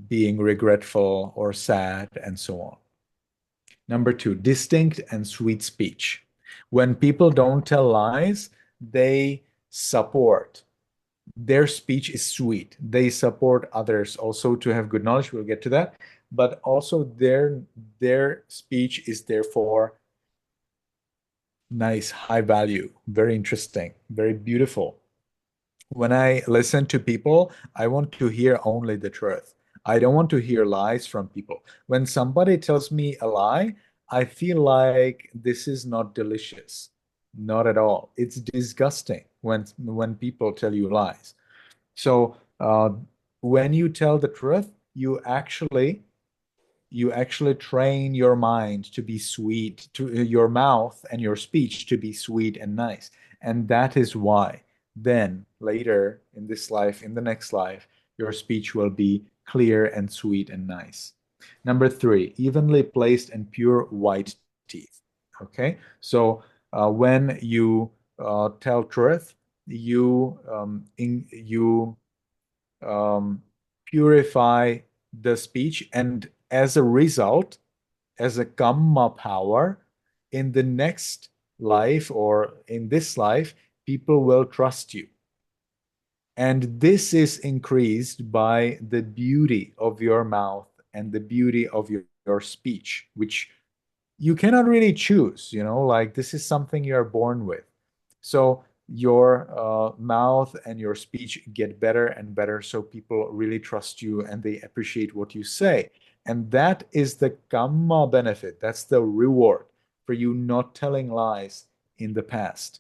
being regretful or sad and so on. Number two, distinct and sweet speech. When people don't tell lies, they support. Their speech is sweet. They support others also to have good knowledge. We'll get to that. But also their speech is therefore nice, high value, very interesting, very beautiful. When I listen to people, I want to hear only the truth. I don't want to hear lies from people. When somebody tells me a lie, I feel like this is not delicious. Not at all. It's disgusting when people tell you lies. So when you tell the truth, you actually train your mind to be sweet, to your mouth and your speech to be sweet and nice. And that is why then later in this life, in the next life, your speech will be clear and sweet and nice. Number three, evenly placed and pure white teeth. Okay, so when you tell truth, you um, purify the speech, and as a result, as a Kamma power, in the next life or in this life, people will trust you. And this is increased by the beauty of your mouth and the beauty of your speech, which you cannot really choose, like this is something you're born with. So your mouth and your speech get better and better, so people really trust you and they appreciate what you say. And that is the kamma benefit. That's the reward for you not telling lies in the past.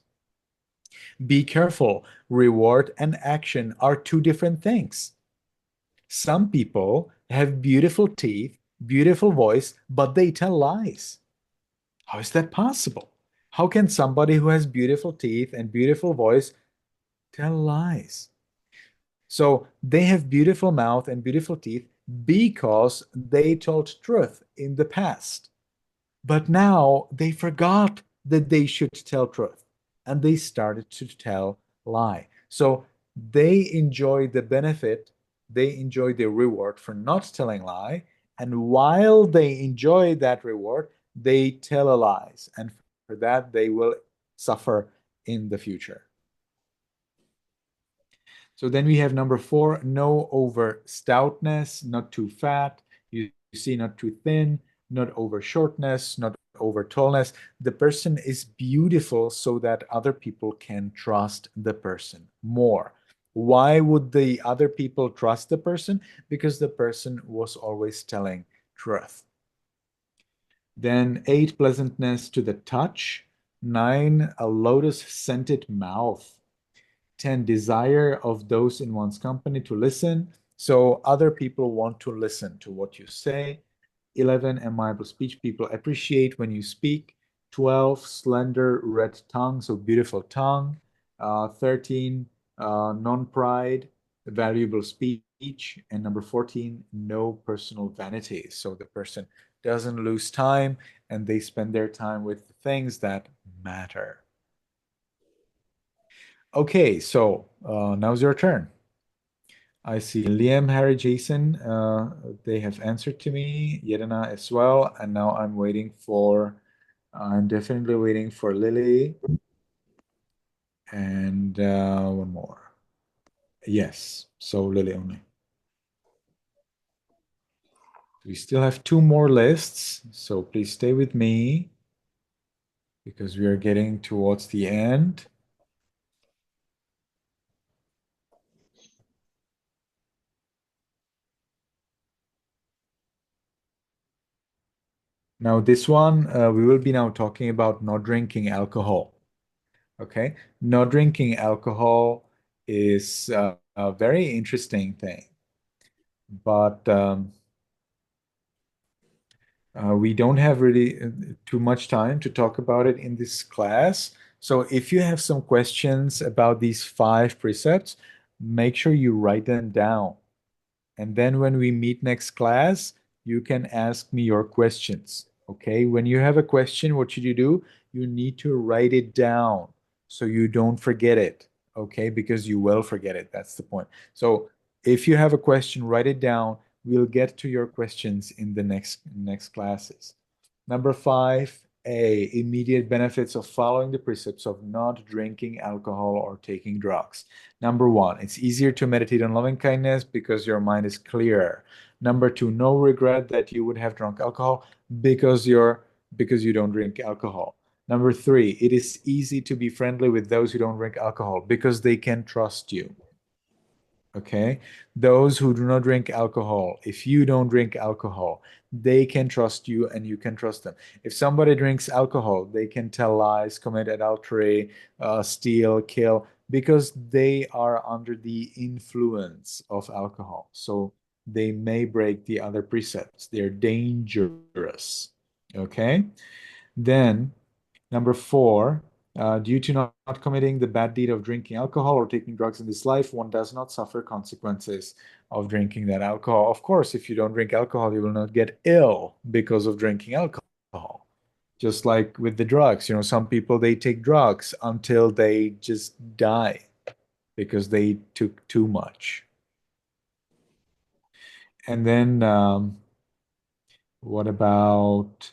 Be careful. Reward and action are two different things. Some people have beautiful teeth, beautiful voice, but they tell lies. How is that possible? How can somebody who has beautiful teeth and beautiful voice tell lies? So they have beautiful mouth and beautiful teeth because they told truth in the past. But now they forgot that they should tell truth and they started to tell lie. So they enjoy the benefit, they enjoy the reward for not telling lie. And while they enjoy that reward, they tell lies. And for that, they will suffer in the future. So then we have number four, no over stoutness, not too fat. You see, not too thin, not over shortness, not over tallness. The person is beautiful so that other people can trust the person more. Why would the other people trust the person? Because the person was always telling truth. Then eight, pleasantness to the touch. Nine, a lotus-scented mouth. 10, desire of those in one's company to listen. So other people want to listen to what you say. 11, amiable speech. People appreciate when you speak. 12, slender red tongue, so beautiful tongue. 13, non-pride, valuable speech. And number 14, no personal vanity. So the person doesn't lose time and they spend their time with things that matter. Okay, so now's your turn. I see Liam, Harry, Jason. They have answered to me. Yelena as well. And now I'm definitely waiting for Lily. And one more. Yes, so Lily only. We still have two more lists, so please stay with me because we are getting towards the end. Now, this one, we will be now talking about not drinking alcohol. Okay, not drinking alcohol is a very interesting thing, but We don't have really too much time to talk about it in this class. So if you have some questions about these 5 precepts, make sure you write them down. And then when we meet next class, you can ask me your questions. Okay? When you have a question, what should you do? You need to write it down so you don't forget it. Okay? Because you will forget it. That's the point. So if you have a question, write it down. We'll get to your questions in the next classes. Number 5A, immediate benefits of following the precepts of not drinking alcohol or taking drugs. Number 1, it's easier to meditate on loving kindness because your mind is clearer. Number 2, no regret that you would have drunk alcohol because you don't drink alcohol. Number 3, it is easy to be friendly with those who don't drink alcohol because they can trust you. Okay? Those who do not drink alcohol, if you don't drink alcohol, they can trust you and you can trust them. If somebody drinks alcohol, they can tell lies, commit adultery, steal, kill, because they are under the influence of alcohol. So they may break the other precepts. They're dangerous. Okay? Then number 4, due to not committing the bad deed of drinking alcohol or taking drugs in this life, one does not suffer consequences of drinking that alcohol. Of course, if you don't drink alcohol, you will not get ill because of drinking alcohol. Just like with the drugs, some people they take drugs until they just die because they took too much. And then what about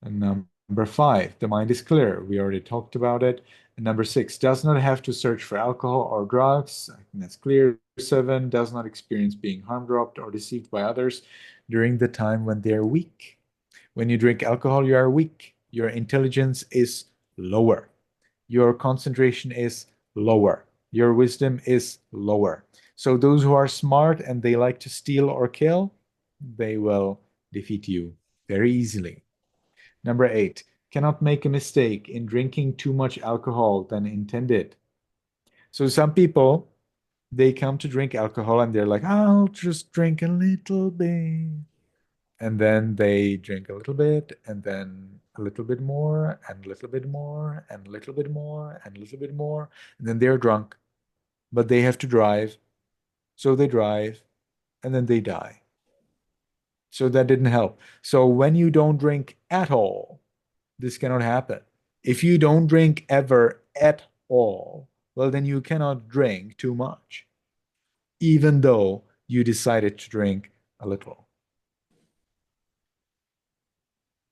number 5, the mind is clear. We already talked about it. And number 6, does not have to search for alcohol or drugs. I think that's clear. 7, does not experience being harmed, robbed, or deceived by others during the time when they are weak. When you drink alcohol, you are weak. Your intelligence is lower. Your concentration is lower. Your wisdom is lower. So those who are smart and they like to steal or kill, they will defeat you very easily. Number 8, cannot make a mistake in drinking too much alcohol than intended. So some people, they come to drink alcohol and they're like, I'll just drink a little bit. And then they drink a little bit and then a little bit more and a little bit more and a little bit more and a little bit more. And then they're drunk, but they have to drive. So they drive and then they die. So that didn't help. So when you don't drink at all, this cannot happen. If you don't drink ever at all, well, then you cannot drink too much, even though you decided to drink a little.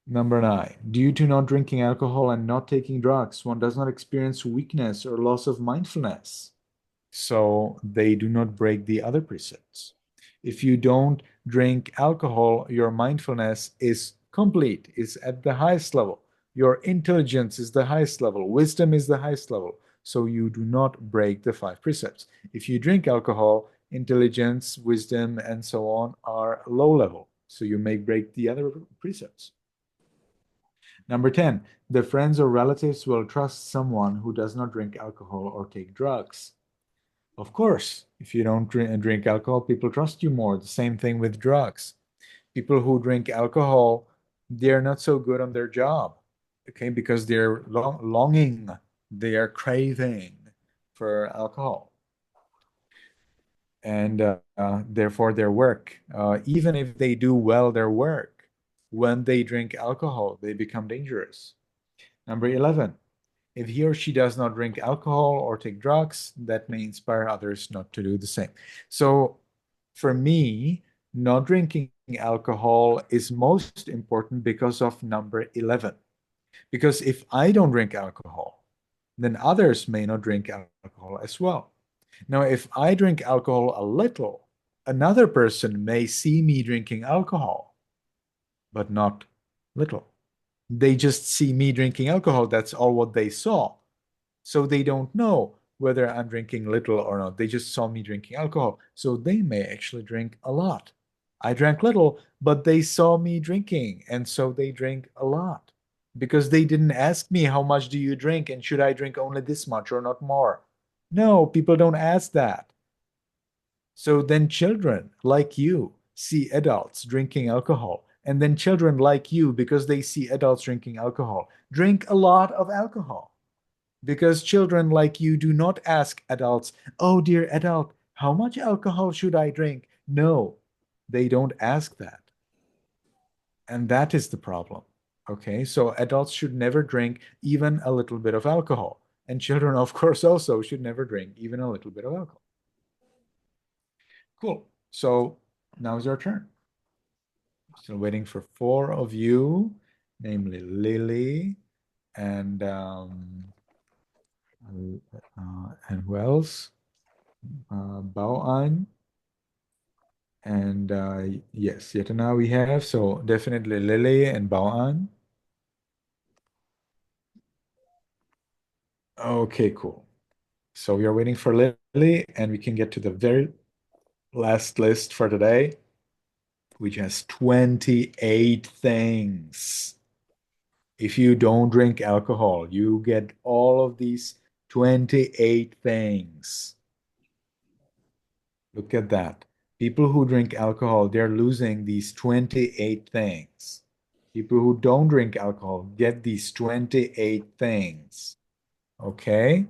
Number 9, due to not drinking alcohol and not taking drugs, one does not experience weakness or loss of mindfulness. So they do not break the other precepts. If you don't drink alcohol, your mindfulness is complete, is at the highest level. Your intelligence is the highest level. Wisdom is the highest level. So you do not break the 5 precepts. If you drink alcohol, intelligence, wisdom, and so on are low level. So you may break the other precepts. Number 10, the friends or relatives will trust someone who does not drink alcohol or take drugs. Of course, if you don't drink alcohol, people trust you more. The same thing with drugs. People who drink alcohol, they're not so good on their job, okay, because they're longing, they are craving for alcohol. And therefore their work, even if they do well their work, when they drink alcohol, they become dangerous. Number 11, if he or she does not drink alcohol or take drugs, that may inspire others not to do the same. So for me, not drinking alcohol is most important because of number 11. Because if I don't drink alcohol, then others may not drink alcohol as well. Now, if I drink alcohol a little, another person may see me drinking alcohol, but not little. They just see me drinking alcohol. That's all what they saw. So they don't know whether I'm drinking little or not. They just saw me drinking alcohol. So they may actually drink a lot. I drank little, but they saw me drinking. And so they drink a lot because they didn't ask me, how much do you drink? And should I drink only this much or not more? No, people don't ask that. So then children like you see adults drinking alcohol. And then children like you, because they see adults drinking alcohol, drink a lot of alcohol. Because children like you do not ask adults, oh, dear adult, how much alcohol should I drink? No, they don't ask that. And that is the problem. Okay, so adults should never drink even a little bit of alcohol. And children, of course, also should never drink even a little bit of alcohol. Cool. So now is your turn. Still waiting for four of you, namely Lily and who else? Bao and yes, Yetana we have. So definitely Lily and Bao. Okay, cool. So we are waiting for Lily, and we can get to the very last list for today, which has 28 things. If you don't drink alcohol, you get all of these 28 things. Look at that. People who drink alcohol, they're losing these 28 things. People who don't drink alcohol get these 28 things. Okay?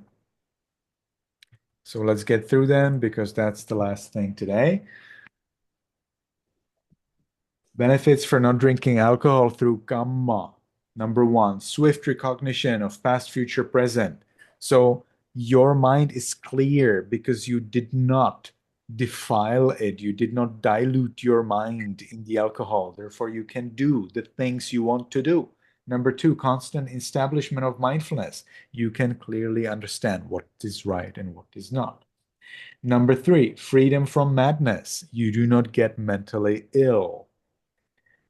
So let's get through them because that's the last thing today. Benefits for not drinking alcohol through kamma. Number one, swift recognition of past, future, present. So your mind is clear because you did not defile it. You did not dilute your mind in the alcohol. Therefore, you can do the things you want to do. Number two, constant establishment of mindfulness. You can clearly understand what is right and what is not. Number three, freedom from madness. You do not get mentally ill.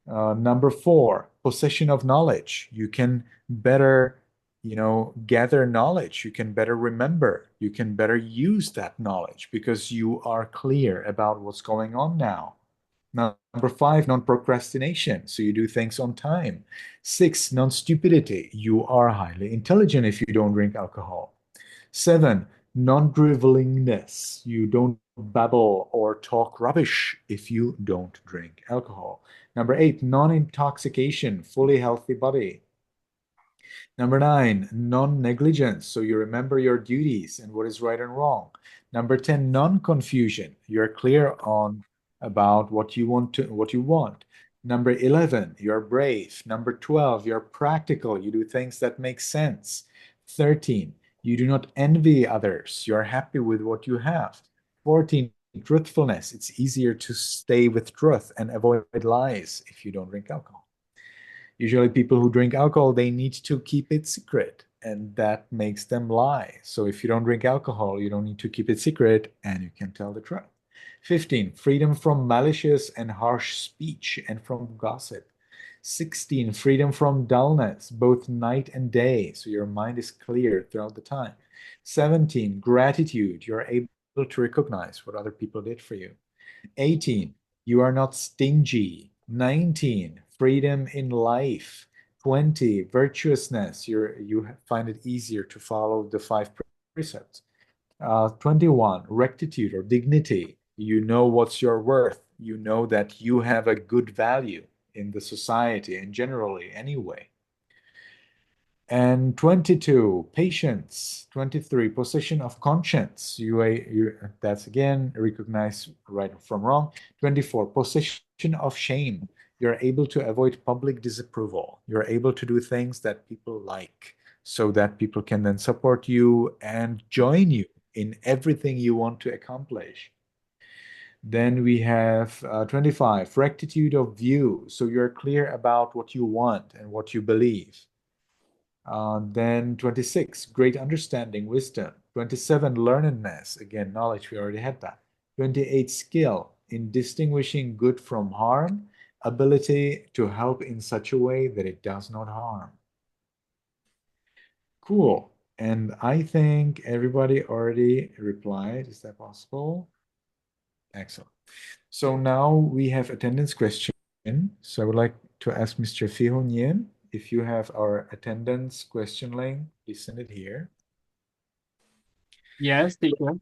Number four, possession of knowledge. You can better, gather knowledge. You can better remember. You can better use that knowledge because you are clear about what's going on now. Number five, non-procrastination. So you do things on time. Six, non-stupidity. You are highly intelligent if you don't drink alcohol. Seven, non-drivelingness. You don't babble or talk rubbish if you don't drink alcohol. Number eight, non-intoxication, fully healthy body. Number nine, non-negligence. So you remember your duties and what is right and wrong. Number 10, non-confusion. You're clear on about what you want. Number 11, you're brave. Number 12, you're practical. You do things that make sense. 13, you do not envy others. You're happy with what you have. 14, truthfulness. It's easier to stay with truth and avoid lies if you don't drink alcohol. Usually people who drink alcohol, they need to keep it secret, and that makes them lie. So if you don't drink alcohol, you don't need to keep it secret, and you can tell the truth. 15, freedom from malicious and harsh speech and from gossip. 16, freedom from dullness, both night and day, so your mind is clear throughout the time. 17, gratitude, you're able to recognize what other people did for you. 18, you are not stingy. 19, freedom in life. 20, virtuousness. You find it easier to follow the five precepts. 21, rectitude or dignity. You know what's your worth. You know that you have a good value in the society and generally anyway. And 22, patience. 23, possession of conscience. That's again, recognize right from wrong. 24, possession of shame. You're able to avoid public disapproval. You're able to do things that people like so that people can then support you and join you in everything you want to accomplish. Then we have 25, rectitude of view. So you're clear about what you want and what you believe. Then 26, great understanding, wisdom. 27, learnedness. Again, knowledge, we already had that. 28, skill in distinguishing good from harm, ability to help in such a way that it does not harm. Cool. And I think everybody already replied. Is that possible? Excellent. So now we have attendance question. So I would like to ask Mr. Fihonyen, if you have our attendance question link, please send it here. Yes, teacher.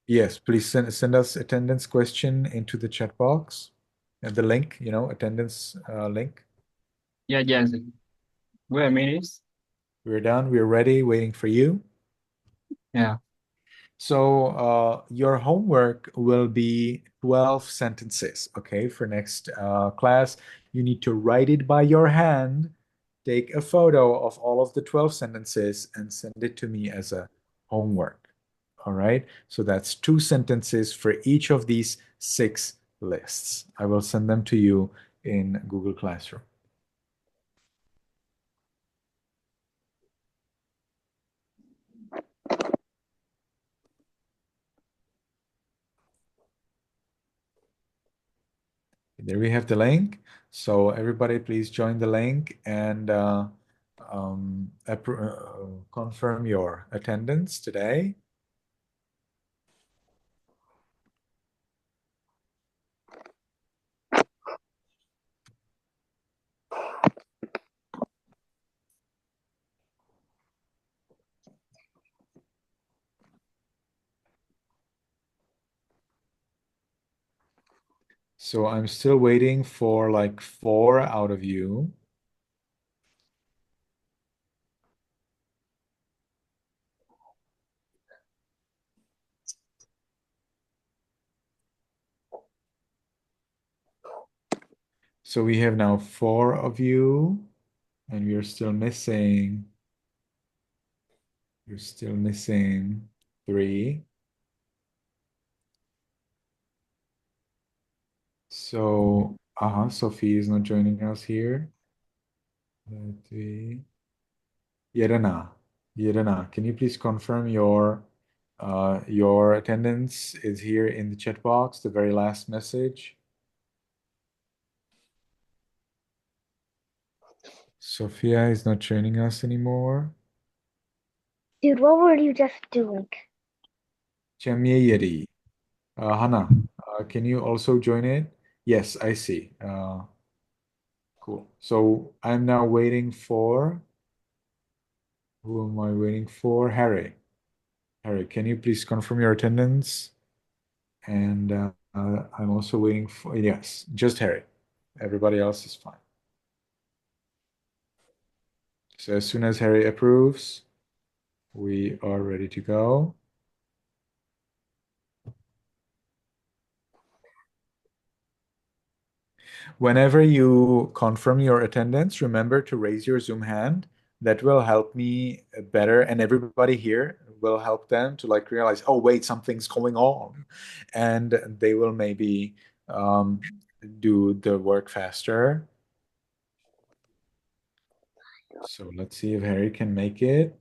Yes, please send us attendance question into the chat box. The link, attendance link. Yeah, yes. Wait a minute. We're done. We're ready, waiting for you. Yeah. So your homework will be 12 sentences, okay? For next class, you need to write it by your hand, take a photo of all of the 12 sentences and send it to me as a homework. All right? So that's 2 sentences for each of these 6 lists. I will send them to you in Google Classroom. There we have the link. So everybody please join the link and confirm your attendance today. So I'm still waiting for like 4 out of you. So we have now 4 of you, and we're still missing. You're still missing 3. So, Sophie is not joining us here. 3. Yerana, can you please confirm your attendance is here in the chat box, the very last message? Sophia is not joining us anymore. Dude, what were you just doing? Chemyeyeri. Hannah, can you also join it? Yes, I see. Cool. So I'm now waiting for, who am I waiting for? Harry. Harry, can you please confirm your attendance? And I'm also waiting for, yes, just Harry. Everybody else is fine. So as soon as Harry approves, we are ready to go. Whenever you confirm your attendance, remember to raise your Zoom hand. That will help me better, and everybody here will help them to like realize, oh wait, something's going on, and they will maybe do the work faster. So let's see if Harry can make it.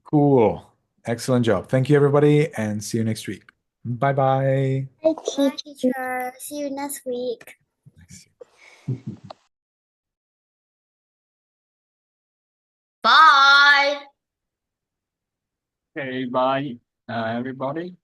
Cool. Excellent job. Thank you, everybody, and see you next week. Bye-bye. Hi, Bye, teacher. teacher. See you next week. Bye. Okay, bye, everybody.